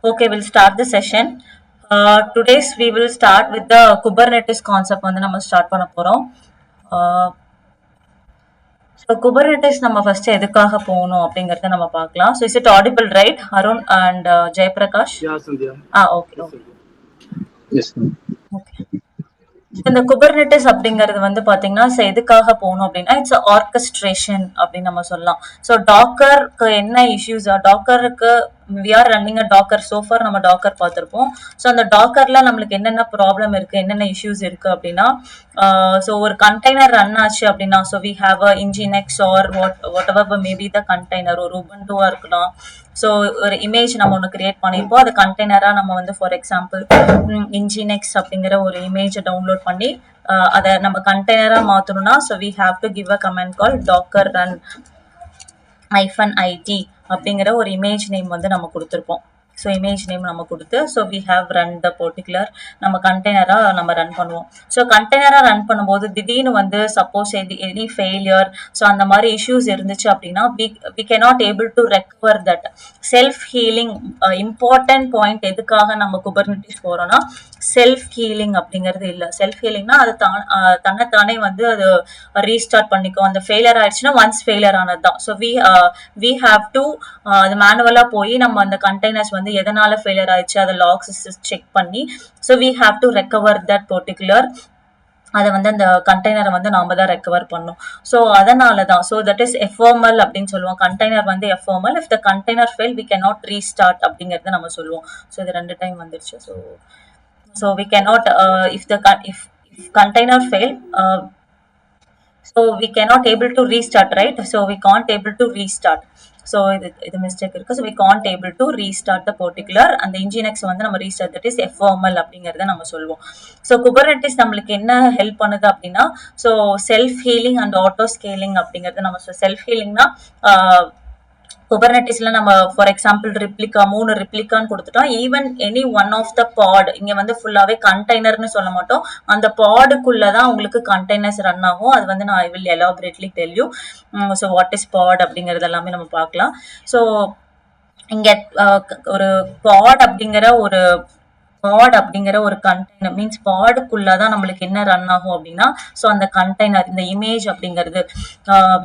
Okay, we'll start the session. Today's we will start with the Kubernetes concept வந்து நம்ம start பண்ண போறோம். So Kubernetes நம்ம first எதுக்காக போகணும் அப்படிங்கறத நம்ம பார்க்கலாம். So is it audible, right? Arun and Jayaprakash? Yeah, Sandhya. Okay, Yes, okay. Sandhya. Yes, ma'am. Okay. இந்த குபர்னெட்டிஸ் அப்படிங்கிறது வந்து பாத்தீங்கன்னா எதுக்காக போகணும் அப்படின்னா இட்ஸ் ஆர்கஸ்ட்ரேஷன் அப்படின்னு நம்ம சொல்லலாம். ஸோ டாக்கருக்கு என்ன இஷ்யூஸ் டாக்கருக்கு we are running a docker so far நம்ம டாக்கர் பார்த்துருப்போம். ஸோ அந்த டாக்கர்ல நம்மளுக்கு என்னென்ன ப்ராப்ளம் இருக்கு என்னென்ன இஷ்யூஸ் இருக்கு அப்படின்னா ஸோ ஒரு கண்டெய்னர் ரன் ஆச்சு அப்படின்னா so we have a nginx or whatever maybe the container ஒரு உபுண்டுவா இருக்கலாம். ஸோ ஒரு இமேஜ் நம்ம ஒன்று கிரியேட் பண்ணிப்போம் அது கண்டெய்னராக நம்ம வந்து ஃபார் எக்ஸாம்பிள் இன்ஜினெக்ஸ் அப்படிங்கிற ஒரு இமேஜை டவுன்லோட் பண்ணி அதை நம்ம கண்டெய்னராக மாற்றணும்னா so we have to give a comment call Docker run -it அப்படிங்கிற ஒரு இமேஜ் நேம் வந்து நம்ம கொடுத்துருப்போம். ஸோ இமேஜ் நேம் நம்ம கொடுத்து so we have run the particular நம்ம கண்டெய்னராக நம்ம ரன் பண்ணுவோம். ஸோ கண்டெய்னராக ரன் பண்ணும்போது திடீர்னு வந்து சப்போஸ் எனி ஃபெயிலியர் ஸோ அந்த மாதிரி இஷ்யூஸ் இருந்துச்சு அப்படின்னா we cannot able to recover that. Self healing important point எதுக்காக நம்ம குபர்னெட்டிஸ் போகிறோம்னா செல்ஃப் ஹீலிங் அப்படிங்கிறது இல்லை. செல்ஃப் ஹீலிங்னா அது தன்னைத்தானே வந்து அது ரீஸ்டார்ட் பண்ணிக்கும். அந்த ஃபெயிலியர் ஆயிடுச்சுன்னா ஒன்ஸ் ஃபெயிலியர் ஆனது தான். ஸோ வி ஹாவ் டு அது மேனுவலாக போய் நம்ம அந்த கண்டெய்னர்ஸ் வந்து எதனால ஃபெயிலியர் ஆயிடுச்சு அதை லாக்ஸ் செக் பண்ணி so we have to recover that particular அதை வந்து அந்த கண்டெய்னரை வந்து நாம தான் ரெக்கவர் பண்ணும். ஸோ அதனால தான் ஸோ தட் இஸ் எஃப்ஓஎம்எல் அப்படின்னு சொல்லுவோம். கண்டெய்னர் வந்து FOML if the container fail we cannot restart அப்படிங்கிறத நம்ம சொல்லுவோம். ஸோ இது 2 டைம் வந்துருச்சு. So we cannot if container fail so we cannot able to restart, right? So we can't able to restart. So இது mistake இருக்கு. So we can't able to restart the particular அந்த nginx வந்து நம்ம restart that is எஃப்ஓஎம்எல் அப்படிங்கிறத நம்ம சொல்லுவோம். So குபர்னெட்டிஸ் நம்மளுக்கு என்ன ஹெல்ப் பண்ணுது அப்படின்னா so self healing and auto scaling அப்படிங்கிறது நம்ம செல்ஃப் ஹீலிங்னா குபர்னெட்டிஸ்ல நம்ம ஃபார் எக்ஸாம்பிள் ரிப்ளிகா 3 ரிப்ளிகான்னு கொடுத்துட்டோம். Even any one of the pod இங்க வந்து ஃபுல்லாவே கண்டெய்னர்னு சொல்ல மாட்டோம். அந்த பாடுக்குள்ளதான் உங்களுக்கு கண்டெய்னர்ஸ் ரன் ஆகும். அது வந்து நான் I will elaborately tell you. So what is pod அப்படிங்கிறது எல்லாமே நம்ம பார்க்கலாம். ஸோ இங்க ஒரு பாட் அப்படிங்கிற ஒரு கண்டெய்னர் மீன்ஸ் பாடுக்குள்ளதான் நம்மளுக்கு என்ன ரன் ஆகும் அப்படின்னா ஸோ அந்த கண்டெய்னர் இந்த இமேஜ் அப்படிங்கிறது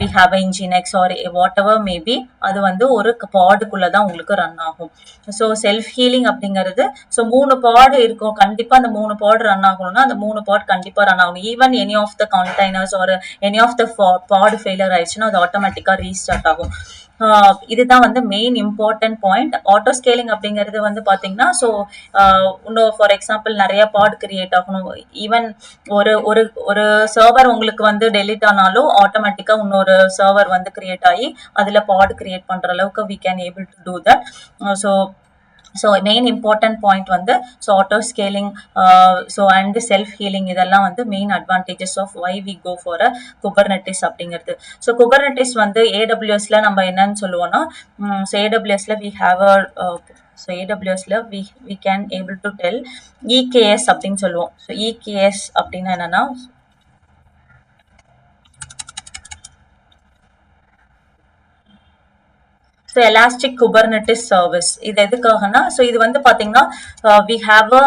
we have a nginx or whatever maybe அது வந்து ஒரு பாடுக்குள்ளதான் உங்களுக்கு ரன் ஆகும். ஸோ செல்ஃப் ஹீலிங் அப்படிங்கிறது ஸோ 3 பாடு இருக்கும். கண்டிப்பா அந்த 3 பாடு ரன் ஆகணும்னா அந்த 3 பாடு கண்டிப்பா ரன் ஆகணும். Even any of the containers or any of the pod failure ஆயிடுச்சுன்னா அது ஆட்டோமேட்டிக்கா ரீஸ்டார்ட் ஆகும். இதுதான் வந்து main important point. Auto scaling அப்படிங்கிறது வந்து பாத்தீங்கன்னா ஸோ இன்னும் ஃபார் எக்ஸாம்பிள் நிறைய பாட் கிரியேட் ஆகணும். ஈவன் ஒரு சர்வர் உங்களுக்கு வந்து டெலிட் ஆனாலும் ஆட்டோமேட்டிக்கா இன்னொரு சர்வர் வந்து கிரியேட் ஆகி அதுல பாட் கிரியேட் பண்ற அளவுக்கு we can able to do that. So main important point வந்து so auto scaling so and self healing இதெல்லாம் வந்து main advantages of why we go for a Kubernetes அப்படிங்கிறது. ஸோ குபர்னெட்டிஸ் வந்து ஏடபிள்யூஎஸ்ல நம்ம என்னன்னு சொல்லுவோம்னா ஸோ ஏடபிள்யூஎஸ்ல வி ஹாவ் அ ஸோ ஏடபிள்யூஎஸ்ல we can able to tell EKS அப்படின்னு சொல்லுவோம். ஸோ இகேஎஸ் அப்படின்னா என்னன்னா ஸோ எலாஸ்டிக் குபர்னெட்டிஸ் சர்வீஸ் இது எதுக்காகனா ஸோ இது வந்து பாத்தீங்கன்னா we have a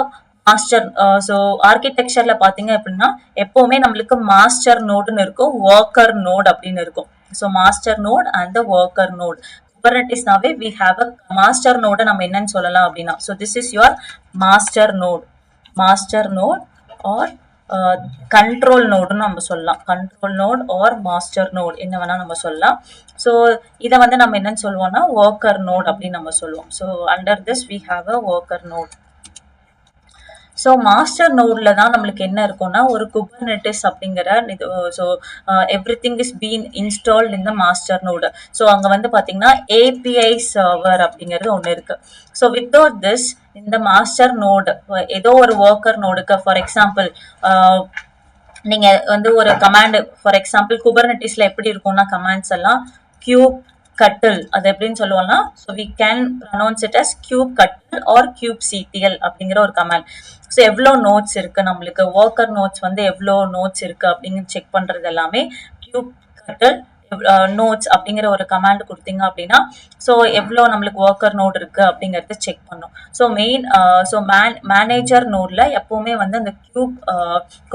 master. So ஆர்கிடெக்சர்ல பாத்தீங்க அப்படின்னா எப்பவுமே நம்மளுக்கு மாஸ்டர் நோடுன்னு இருக்கும் ஒர்க்கர் நோட் அப்படின்னு இருக்கும். So master node and the worker node குபர்னெட்டிஸ்னாவே வி ஹாவ் அ மாஸ்டர் நோட நம்ம என்னன்னு சொல்லலாம் அப்படின்னா so this is your master node or control நோடுன்னு நம்ம சொல்லலாம். Control node or master node என்ன வேணா நம்ம சொல்லலாம். ஸோ இதை வந்து நம்ம என்னன்னு சொல்லுவோம்னா ஒர்க்கர் நோட் அப்படின்னு நம்ம சொல்லுவோம். So under this we have a worker node. So master நோட்ல தான் நம்மளுக்கு என்ன இருக்கும்னா ஒரு குபர்னெட்டிஸ் அப்படிங்கிற இது so everything is been installed in the master node. So அங்க வந்து பாத்தீங்கன்னா ஏபிஐ சர்வர் அப்படிங்கிறது ஒன்று இருக்கு. ஸோ வித்தவுட் திஸ் இந்த மாஸ்டர் நோடு ஏதோ ஒரு ஒர்க்கர் நோடுக்கு ஃபார் எக்ஸாம்பிள் நீங்க வந்து ஒரு கமாண்ட் ஃபார் எக்ஸாம்பிள் குபர்னெட்டிஸ்ல எப்படி இருக்கும்னா கமாண்ட்ஸ் எல்லாம் கியூப் கட்டில் அது எப்படின்னு சொல்லுவோம்னா so we can pronounce it as kube கட்டில் ஆர் கியூப் சிடிஎல் அப்படிங்கிற ஒரு கமாண்ட். ஸோ எவ்வளோ நோட்ஸ் இருக்கு நம்மளுக்கு ஒர்க்கர் நோட்ஸ் வந்து எவ்வளோ நோட்ஸ் இருக்கு அப்படின்னு செக் பண்றது எல்லாமே கியூப் கட்டில் நோட்ஸ் அப்படிங்கிற ஒரு கமாண்ட் கொடுத்தீங்க அப்படின்னா ஸோ எவ்வளோ நம்மளுக்கு ஒர்க்கர் நோட் இருக்கு அப்படிங்கறத செக் பண்ணும். ஸோ மேனேஜர் நோட்ல எப்பவுமே வந்து அந்த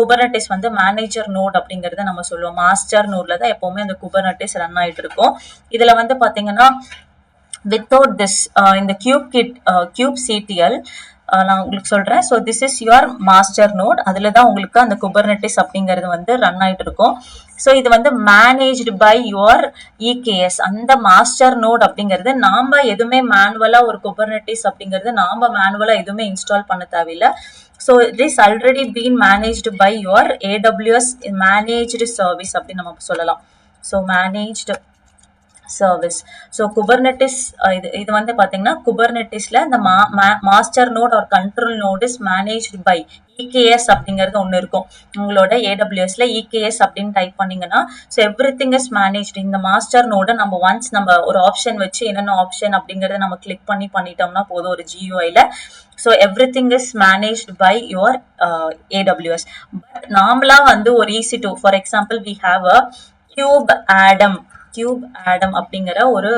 குபர்னட்டிஸ் வந்து மேனேஜர் நோட் அப்படிங்கறத நம்ம சொல்லுவோம். மாஸ்டர் நோட்ல தான் எப்பவுமே அந்த குபர்னட்டிஸ் ரன் ஆயிட்டு இருக்கும். இதுல வந்து பாத்தீங்கன்னா வித்தவுட் திஸ் இந்த kubectl நான் உங்களுக்கு சொல்றேன். So this is your master node. அதுல தான் உங்களுக்கு அந்த குபர்னட்டிஸ் அப்படிங்கிறது வந்து ரன் ஆயிட்டு இருக்கும். ஸோ இது வந்து மேனேஜ்டு பை யுவர் இகேஎஸ். அந்த மாஸ்டர் நோட் அப்படிங்கிறது நாம எதுவுமே மேனுவலா ஒரு குபர்னட்டிஸ் அப்படிங்கிறது நாம மேனுவலா எதுவுமே இன்ஸ்டால் பண்ண தேவையில்லை. So it is already been managed by your AWS managed service அப்படின்னு நம்ம சொல்லலாம். So managed service. So Kubernetes இது வந்து பாத்தீங்கன்னா குபர்னட்டிஸ்ல இந்த master node or control node is managed by EKS அப்படிங்கிறது ஒன்று இருக்கும். உங்களோட ஏடபிள்யூஎஸ்ல இகேஎஸ் அப்படின்னு டைப் பண்ணீங்கன்னா so everything is managed. இந்த மாஸ்டர் நோட நம்ம ஒன்ஸ் நம்ம ஒரு ஆப்ஷன் வச்சு என்னென்ன ஆப்ஷன் அப்படிங்கறத நம்ம கிளிக் பண்ணிட்டோம்னா போதும் ஒரு GUIல. So everything is managed by your AWS. But நாமளா வந்து ஒரு EC2 for example we have a kubeadm அப்படிங்கிற ஒரு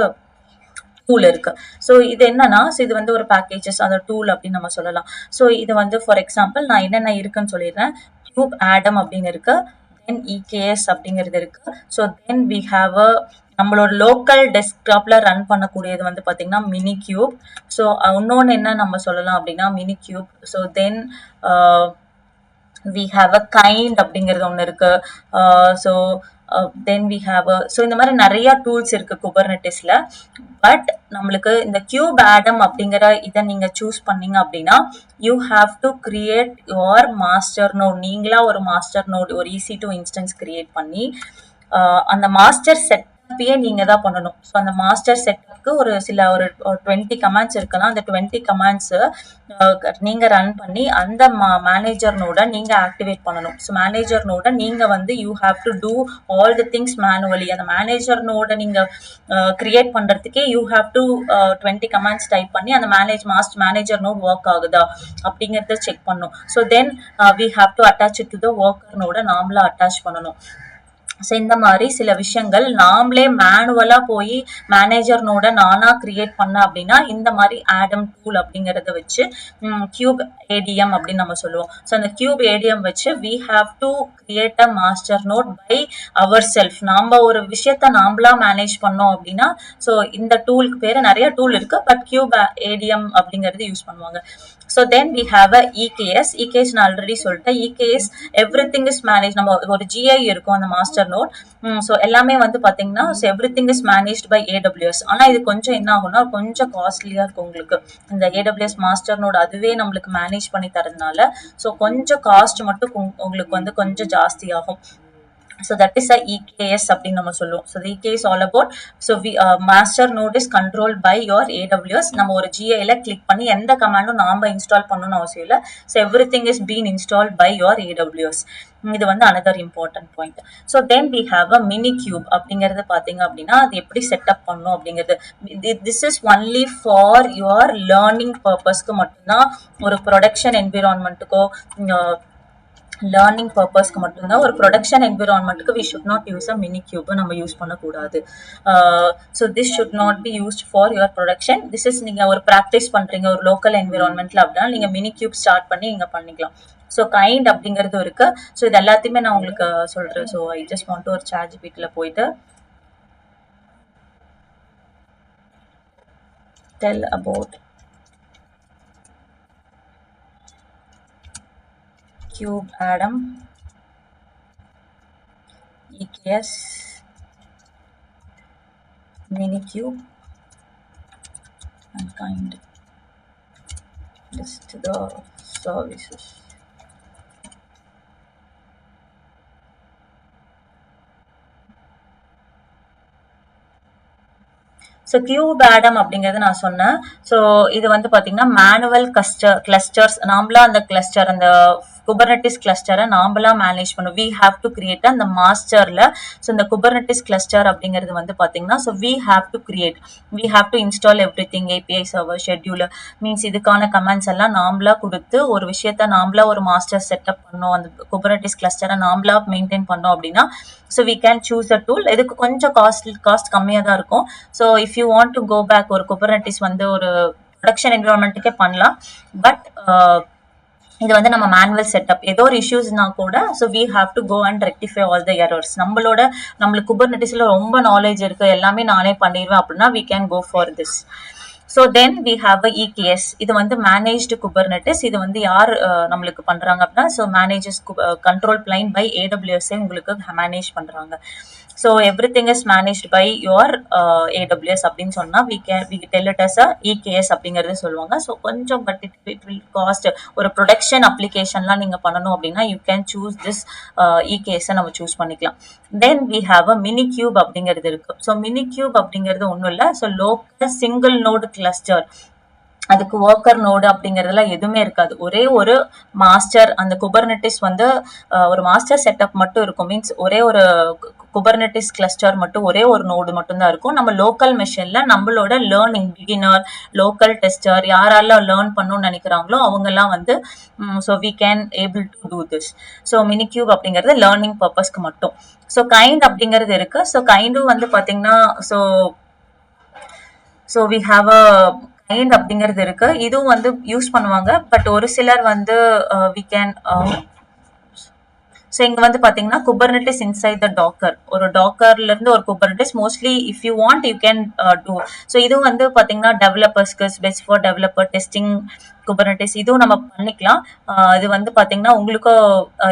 டூல் இருக்கு. ஸோ இது என்னன்னா இது வந்து ஒரு பேக்கேஜஸ் அந்த டூல் அப்படின்னு நம்ம சொல்லலாம். ஸோ இது வந்து ஃபார் எக்ஸாம்பிள் நான் என்னென்ன இருக்குன்னு சொல்லிடுறேன். கியூப் ஆடம் அப்படின்னு இருக்கு, தென் EKS அப்படிங்கிறது இருக்கு. So then we have a நம்மளோட லோக்கல் டெஸ்க்டாப்ல ரன் பண்ணக்கூடியது வந்து பாத்தீங்கன்னா மினி கியூப். ஸோ இன்னொன்னு என்ன நம்ம சொல்லலாம் அப்படின்னா minikube. So then we have a kind அப்படிங்கிறது ஒன்று இருக்கு. So then we have so இந்த மாதிரி நிறைய டூல்ஸ் இருக்கு குபர்னட்டிஸ்ல. பட் நம்மளுக்கு இந்த கியூப் ஆடம் அப்படிங்கிற இதை நீங்க சூஸ் பண்ணீங்க அப்படின்னா you have to create your master node. நீங்களா ஒரு மாஸ்டர் நோட் ஒரு EC2 இன்ஸ்டன்ஸ் கிரியேட் பண்ணி அந்த மாஸ்டர் செட்டப்பையே நீங்க தான் பண்ணணும். ஸோ அந்த மாஸ்டர் செட்டப்க்கு ஒரு 20 கமாண்ட்ஸ் இருக்கலாம். அந்த 20 கமாண்ட்ஸ் நீங்க ரன் பண்ணி அந்த மேனேஜர் நோட நீங்க ஆக்டிவேட் பண்ணணும். ஸோ மேனேஜர் நோட நீங்க வந்து you have to do all the things manually. அந்த மேனேஜர் நோட நீங்க கிரியேட் பண்றதுக்கே you have to 20 commands type பண்ணி அந்த மேனேஜர் நோட் ஒர்க் ஆகுதா அப்படிங்கறத செக் பண்ணும். So then we have to attach it to the worker நோட நாமளா அட்டாச் பண்ணணும். ஸோ இந்த மாதிரி சில விஷயங்கள் நாமளே மேனுவலா போய் மேனேஜர் நோட நானா கிரியேட் பண்ண அப்படின்னா இந்த மாதிரி ஆடம் டூல் அப்படிங்கறத வச்சு கியூப் ADM அப்படின்னு நம்ம சொல்லுவோம். ஸோ அந்த கியூப் ADM வச்சு we have to create a master node by our self. நாம ஒரு விஷயத்த நாமளா மேனேஜ் பண்ணோம் அப்படின்னா ஸோ இந்த டூலுக்கு பேரு நிறைய டூல் இருக்கு, பட் கியூப் ADM அப்படிங்கறது யூஸ் பண்ணுவாங்க. So then we have a EKS. EKS நான் ஆல்ரெடி சொல்லிட்டேன். EKS everything is manage. நம்ம ஒரு GI இருக்கும் அந்த மாஸ்டர் நோட். ஸோ எல்லாமே வந்து பாத்தீங்கன்னா everything is managed by AWS. ஆனா இது கொஞ்சம் என்ன ஆகும்னா கொஞ்சம் காஸ்ட்லியா இருக்கும் உங்களுக்கு. இந்த AWS மாஸ்டர் நோட் அதுவே நம்மளுக்கு மேனேஜ் பண்ணி தரதுனால ஸோ கொஞ்சம் காஸ்ட் மட்டும் உங்களுக்கு வந்து கொஞ்சம் ஜாஸ்தி ஆகும். So that is a EKS அப்படின்னு நம்ம சொல்லுவோம். So the EKS all about so master node is controlled by your AWS. நம்ம ஒரு GIல கிளிக் பண்ணி எந்த கமாண்டும் நாம இன்ஸ்டால் பண்ணணும்னு அவசியம் இல்லை. So everything is being installed by your AWS. இது வந்து another important point. So then we have a mini cube அப்படிங்கறது பாத்தீங்க அப்படின்னா அது எப்படி செட்டப் பண்ணும் அப்படிங்கிறது. This is only for your learning purposeக்கு மட்டும்தான். ஒரு ப்ரொடக்ஷன் என்விரான்மெண்ட்டுக்கோ லேர்னிங் பர்பஸ்க்கு மட்டும்தான். ஒரு ப்ரொடக்ஷன் என்விரான்மெண்ட்டுக்கு we should not use a minikube நம்ம யூஸ் பண்ணக்கூடாது. So this should not be used for your production. This is நீங்க ஒரு ப்ராக்டிஸ் பண்றீங்க ஒரு லோக்கல் என்விரான்மெண்ட்ல அப்படின்னா நீங்க மினி கியூப் ஸ்டார்ட் பண்ணி நீங்க பண்ணிக்கலாம். ஸோ கைண்ட் அப்படிங்கிறது இருக்கு. ஸோ இது எல்லாத்தையுமே நான் உங்களுக்கு சொல்றேன். ஸோ ஐ ஜஸ்ட் வாண்ட் ஒரு ChatGPTல போயிட்டு tell about cube atom EKS mini cube and kind list the services. So cube Adam அப்படிங்கிறது நான் சொன்னேன். ஸோ இது வந்து பார்த்தீங்கன்னா மேனுவல் கிளஸ்டர்ஸ் நாமளா அந்த கிளஸ்டர் அந்த குபர்னட்டிஸ் கிளஸ்டரை நாமளா மேனேஜ் பண்ணும். வி ஹாவ் டு கிரியேட் அந்த மாஸ்டர்ல. ஸோ இந்த குபர்னட்டிஸ் கிளஸ்டர் அப்படிங்கிறது வந்து பார்த்தீங்கன்னா so we have to create, we have to install everything, API server, scheduler, means இதுக்கான கமெண்ட்ஸ் எல்லாம் நாமளா கொடுத்து ஒரு விஷயத்த நாமளா ஒரு மாஸ்டர் செட்டப் பண்ணோம், அந்த குபர்னட்டிஸ் கிளஸ்டரை நாமளா மெயின்டைன் பண்ணோம் அப்படின்னா so we can choose a tool. இதுக்கு கொஞ்சம் காஸ்ட் கம்மியாக தான் இருக்கும். So if you want to go back ஒரு குபர்னட்டிஸ் வந்து ஒரு ப்ரொடக்ஷன் என்விரான்மெண்ட்டுக்கே பண்ணலாம். பட் இது வந்து நம்ம மேனுவல் செட்டப், ஏதோ ஒரு இஷ்யூஸ்னா கூட so we have to go and rectify all the errors. நம்மளுக்கு குபர்னட்டிஸ்ல ரொம்ப நாலேஜ் இருக்கு, எல்லாமே நானே பண்ணிடுவேன் அப்படின்னா we can go for this. So then we have a EKS. இது வந்து மேனேஜ்டு குபர்னட்டிஸ். இது வந்து யார் நம்மளுக்கு பண்றாங்க அப்படின்னா so manages control plane by AWS உங்களுக்கு மேனேஜ் பண்றாங்க. So everything is managed by your AWS அப்படின்னு சொன்னா we tell it as a EKS அப்படிங்கிறது சொல்லுவாங்க. ஸோ கொஞ்சம் பட் இட் வில் காஸ்ட். ஒரு ப்ரொடக்ஷன் அப்ளிகேஷன்லாம் நீங்க பண்ணணும் அப்படின்னா you can choose this EKS நம்ம சூஸ் பண்ணிக்கலாம். Then we have a minikube அப்படிங்கிறது இருக்கு. ஸோ மினி கியூப் அப்படிங்கிறது ஒன்றும் இல்லை, so local single node cluster. அதுக்கு ஒர்க்கர் நோடு அப்படிங்கறதுலாம் எதுவுமே இருக்காது. ஒரே ஒரு மாஸ்டர், அந்த குபர்னட்டிஸ் வந்து ஒரு மாஸ்டர் செட்டப் மட்டும் இருக்கும். மீன்ஸ் ஒரே ஒரு குபர்னட்டிஸ் கிளஸ்டர் மட்டும், ஒரே ஒரு நோடு மட்டும் தான் இருக்கும். நம்ம லோக்கல் மெஷின்ல நம்மளோட லேர்னிங் பிகினர், லோக்கல் டெஸ்டர் யாரெல்லாம் லேர்ன் பண்ணணும்னு நினைக்கிறாங்களோ அவங்க எல்லாம் வந்து so we can able to do this. So minikube அப்படிங்கிறது லேர்னிங் பர்பஸ்க்கு மட்டும். ஸோ கைண்ட் அப்படிங்கிறது இருக்கு. ஸோ கைண்டும் வந்து பாத்தீங்கன்னா so we have a kind அப்படிங்கிறது இருக்கு. இதுவும் வந்து யூஸ் பண்ணுவாங்க. பட் ஒரு சிலர் வந்து வி கேன் ஸோ இங்க வந்து பாத்தீங்கன்னா குபர்னட்டிஸ் இன்சைட் த டாக்கர், ஒரு டாக்கர்ல இருந்து ஒரு Kubernetes mostly if you want you can do. So இதுவும் வந்து பாத்தீங்கன்னா டெவலப்பர்ஸ்க்கு best for developer testing Kubernetes இதுவும் நம்ம பண்ணிக்கலாம். இது வந்து பாத்தீங்கன்னா உங்களுக்கு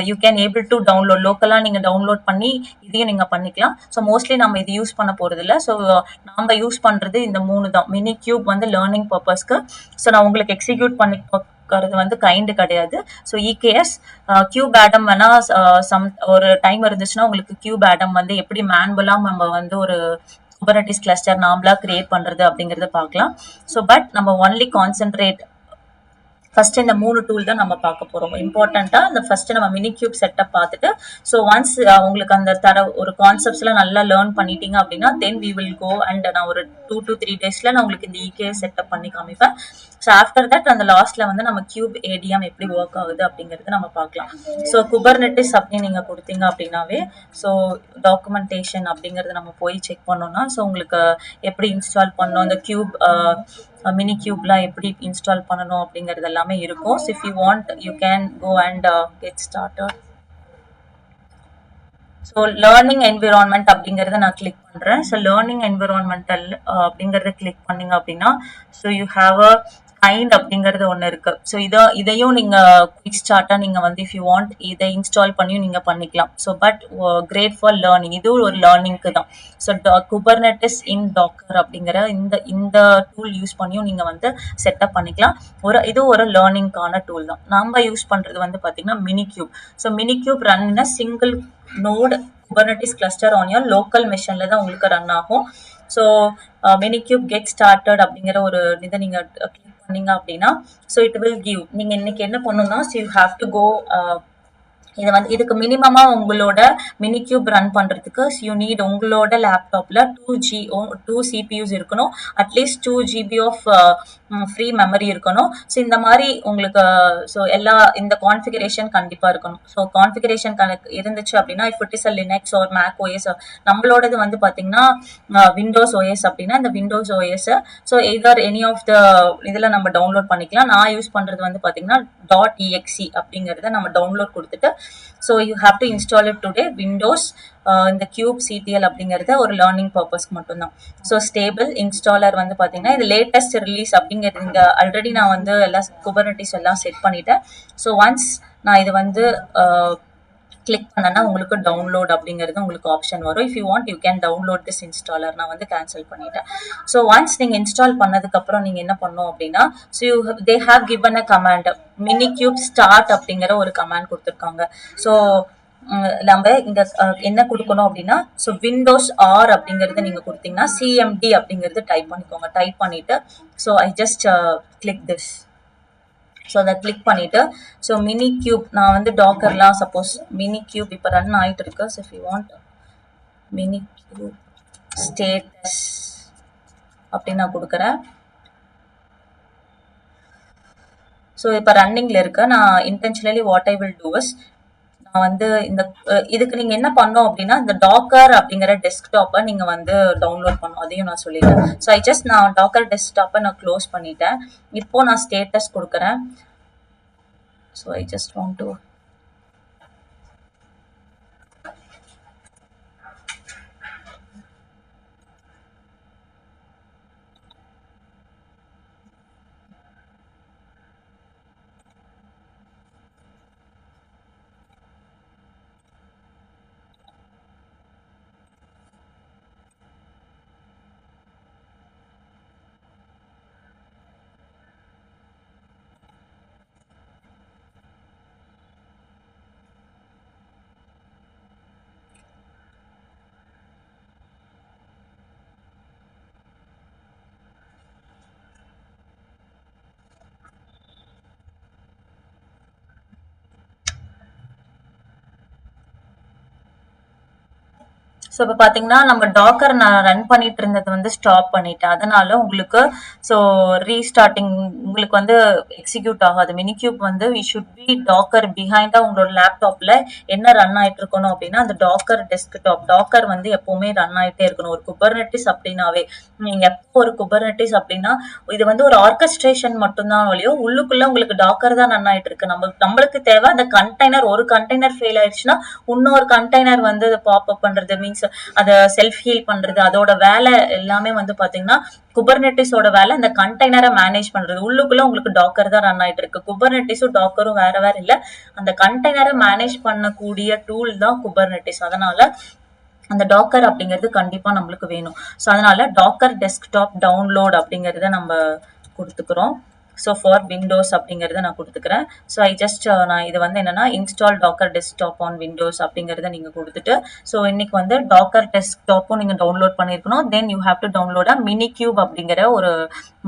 you can able to download, லோக்கலா நீங்க டவுன்லோட் பண்ணி இதையும் நீங்க பண்ணிக்கலாம். ஸோ மோஸ்ட்லி நம்ம இது யூஸ் பண்ண போறது இல்லை. ஸோ நம்ம யூஸ் பண்றது இந்த 3 தான். மினி கியூப் வந்து லேர்னிங் பர்பஸ்க்கு. ஸோ நான் உங்களுக்கு எக்ஸிக்யூட் பண்ணி வந்து கைண்ட் கிடையாது. ஸோ இகேஎஸ் கியூப் ஆடம் வேணா சம் ஒரு டைம் இருந்துச்சுன்னா உங்களுக்கு கியூப் ஆடம் வந்து எப்படி மேனுவலா நம்ம வந்து ஒரு குபர்னட்டிஸ் கிளஸ்டர் நாமளா கிரியேட் பண்றது அப்படிங்கறத பார்க்கலாம். ஸோ பட் நம்ம ஒன்லி கான்சென்ட்ரேட் ஃபர்ஸ்ட் இந்த 3 டூல் தான் நம்ம பார்க்க போறோம். இம்பார்ட்டண்டா அந்த ஃபர்ஸ்ட் நம்ம மினி கியூப் செட்டப் பார்த்துட்டு ஸோ ஒன்ஸ் உங்களுக்கு அந்த ஒரு கான்செப்ட்ஸ் எல்லாம் நல்லா லேர்ன் பண்ணிட்டீங்க அப்படின்னா then we will go and நான் ஒரு 2 to 3 டேஸ்ல நான் உங்களுக்கு இந்த இகேஎஸ் செட்டப் பண்ணி காமிப்பேன். ஸோ ஆஃப்டர் தட் அந்த லாஸ்ட்ல வந்து நம்ம கியூப் ஏடிஎம் எப்படி ஒர்க் ஆகுது அப்படிங்கறது நம்ம பார்க்கலாம். ஸோ குபர்னட்டிஸ் அப்படின்னு நீங்க கொடுத்தீங்க அப்படின்னாவே ஸோ டாக்குமெண்டேஷன் அப்படிங்கறது நம்ம போய் செக் பண்ணோம்னா ஸோ உங்களுக்கு எப்படி இன்ஸ்டால் பண்ணணும், இந்த கியூப் மினி கியூப்லாம் எப்படி இன்ஸ்டால் பண்ணணும் அப்படிங்கிறது எல்லாமே இருக்கும். So if you want you can go and get started. So learning environment அப்படிங்கறத நான் கிளிக் பண்றேன். ஸோ லேர்னிங் என்விரான்மெண்டல் அப்படிங்கறத கிளிக் பண்ணீங்க அப்படின்னா so you have a kind அப்படிங்கிறது ஒன்று இருக்கு. ஸோ இதையும் நீங்க குயிக் ஸ்டார்ட்டா நீங்க வந்து இஃப் யூ வாண்ட் இதை இன்ஸ்டால் பண்ணியும் நீங்க பண்ணிக்கலாம். So but great for learning, இது ஒரு லேர்னிங்க்கு தான். ஸோ குபர்னட்டிஸ் இன் டாக்கர் அப்படிங்கிற இந்த டூல் யூஸ் பண்ணியும் நீங்க வந்து செட்டப் பண்ணிக்கலாம். இது ஒரு லேர்னிங்கான டூல் தான். நம்ம யூஸ் பண்றது வந்து பாத்தீங்கன்னா minikube. So minikube run in single node Kubernetes cluster on your local மெஷின்ல தான் உங்களுக்கு ரன் ஆகும். So minikube get started அப்படிங்கிற ஒரு இதை நீங்க கிளிக் பண்ணீங்க அப்படின்னா ஸோ இட் வில் கிவ். நீங்க இன்னைக்கு என்ன பண்ணணும்னா so you have to go இது வந்து இதுக்கு மினிமமா உங்களோட மினி கியூப் ரன் பண்றதுக்கு யூ நீட் உங்களோட லேப்டாப்ல 2 CPUs இருக்கணும், at least 2 GB of free memory இருக்கணும். ஸோ இந்த மாதிரி உங்களுக்கு ஸோ எல்லா இந்த கான்ஃபிகரேஷன் கண்டிப்பா இருக்கணும். ஸோ கான்ஃபிகரேஷன் இருந்துச்சு அப்படின்னா if it is a Linux or Mac OS, நம்மளோடது வந்து பாத்தீங்கன்னா விண்டோஸ் ஓஎஸ் அப்படின்னா இந்த Windows OS so either any of the இதுல நம்ம டவுன்லோட் பண்ணிக்கலாம். நான் யூஸ் பண்றது வந்து பாத்தீங்கன்னா .exe அப்படிங்கறத நம்ம டவுன்லோட் கொடுத்துட்டு so you have to install it today. Windows இந்த கியூப் சிடிஎல் அப்படிங்கறது ஒரு லேர்னிங் பர்பஸ்க்கு மட்டும்தான். ஸோ ஸ்டேபிள் இன்ஸ்டாலர் வந்து பாத்தீங்கன்னா இது லேட்டஸ்ட் ரிலீஸ் அப்படிங்கிறது இங்க ஆல்ரெடி நான் வந்து எல்லா குபர்னட்டிஸ் எல்லாம் செட் பண்ணிட்டேன். ஸோ ஒன்ஸ் நான் இது வந்து கிளிக் பண்ணனா உங்களுக்கு டவுன்லோட் அப்படிங்கிறது உங்களுக்கு ஆப்ஷன் வரும். If you want you can download this installer. நான் வந்து கேன்சல் பண்ணிட்டேன். ஸோ ஒன்ஸ் நீங்க இன்ஸ்டால் பண்ணதுக்கு அப்புறம் நீங்க என்ன பண்ணணும் அப்படின்னா so they have given a command mini cube start அப்படிங்கிற ஒரு கமாண்ட் கொடுத்துருக்காங்க. ஸோ நம்ம இங்க என்ன கொடுக்கணும் அப்படின்னா, ஸோ விண்டோஸ் ஆர் அப்படிங்கறது நீங்க கொடுத்தீங்கன்னா சிஎம்டி அப்படிங்கறது டைப் பண்ணிக்கோங்க. டைப் பண்ணிட்டு so I just click this. So அதை கிளிக் பண்ணிட்டு ஸோ மினி கியூப் நான் வந்து டாக்கர்லாம் சப்போஸ் மினி கியூப் இப்போ ரன் ஆயிட்டு இருக்கு. So if you want mini cube status அப்படின்னு நான் கொடுக்குறேன். ஸோ இப்போ ரன்னிங்ல இருக்கு. நான் intentionally what I will do is நான் வந்து இந்த இதுக்கு நீங்க என்ன பண்ணோம் அப்படின்னா இந்த டாக்கர் அப்படிங்கிற டெஸ்க்டாப்பை நீங்க வந்து டவுன்லோட் பண்ணும். அதையும் நான் சொல்லிடுறேன். ஸோ ஐ ஜஸ்ட் நான் டாக்கர் டெஸ்க்டாப்பை நான் க்ளோஸ் பண்ணிட்டேன். இப்போ நான் ஸ்டேட்டஸ் கொடுக்குறேன். So I just want to so இப்போ பார்த்தீங்கன்னா நம்ம டாக்கர் நான் ரன் பண்ணிட்டு இருந்தது வந்து ஸ்டாப் பண்ணிட்டேன். அதனால உங்களுக்கு ஸோ ரீஸ்டார்டிங் உங்களுக்கு வந்து எக்ஸிக்யூட் ஆகாது. மினிக்யூப் வந்து வி ஷுட் பி டாக்கர் பிஹைண்டா உங்களோட லேப்டாப்ல என்ன ரன் ஆயிட்டு இருக்கணும் அப்படின்னா அந்த டாக்கர் டெஸ்க்டாப் டாக்கர் வந்து எப்பவுமே ரன் ஆயிட்டே இருக்கணும். ஒரு குபர்னெட்டிஸ் அப்படின்னாவே நீங்க எப்போ ஒரு குபர்னெட்டிஸ் அப்படின்னா இது வந்து ஒரு ஆர்கஸ்ட்ரேஷன் மட்டும்தான் வழியோ உள்ளுக்குள்ள உங்களுக்கு டாக்கர் தான் ரன் ஆயிட்டு இருக்கு. நம்மளுக்கு தேவை அந்த கண்டெய்னர். ஒரு கண்டெய்னர் ஃபெயில் ஆயிடுச்சுன்னா இன்னொரு கண்டெய்னர் வந்து பாப் அப் பண்றது மீன்ஸ் அதை செல்ஃப் ஹீல் பண்றது அதோட வேலை எல்லாமே வந்து பாத்தீங்கன்னா குபர்னெட்டிஸோட வேலை அந்த கண்டெய்னரை மேனேஜ் பண்றது. உள்ளுக்குள்ள உங்களுக்கு டாக்கர் தான் ரன் ஆயிட்டு இருக்கு. குபர்னெட்டிஸும் டாக்கரும் வேற வேற இல்ல. அந்த கண்டெய்னரை மேனேஜ் பண்ணக்கூடிய டூல் தான் குபர்னெட்டிஸ். அதனால அந்த டாக்கர் அப்படிங்கிறது கண்டிப்பா நம்மளுக்கு வேணும். ஸோ அதனால டாக்கர் டெஸ்க்டாப் டவுன்லோட் அப்படிங்கறத நம்ம கொடுத்துக்கிறோம். ஸோ ஃபார் விண்டோஸ் அப்படிங்கிறத நான் கொடுத்துக்கிறேன். ஸோ ஐ ஜஸ்ட் நான் இது வந்து என்னன்னா install Docker Desktop on Windows அப்படிங்கிறத நீங்க கொடுத்துட்டு ஸோ இன்னைக்கு வந்து டாக்கர் டெஸ்க்டாப்பும் நீங்க டவுன்லோட் பண்ணிருக்கணும். Then you have to download mini cube அப்படிங்கிற ஒரு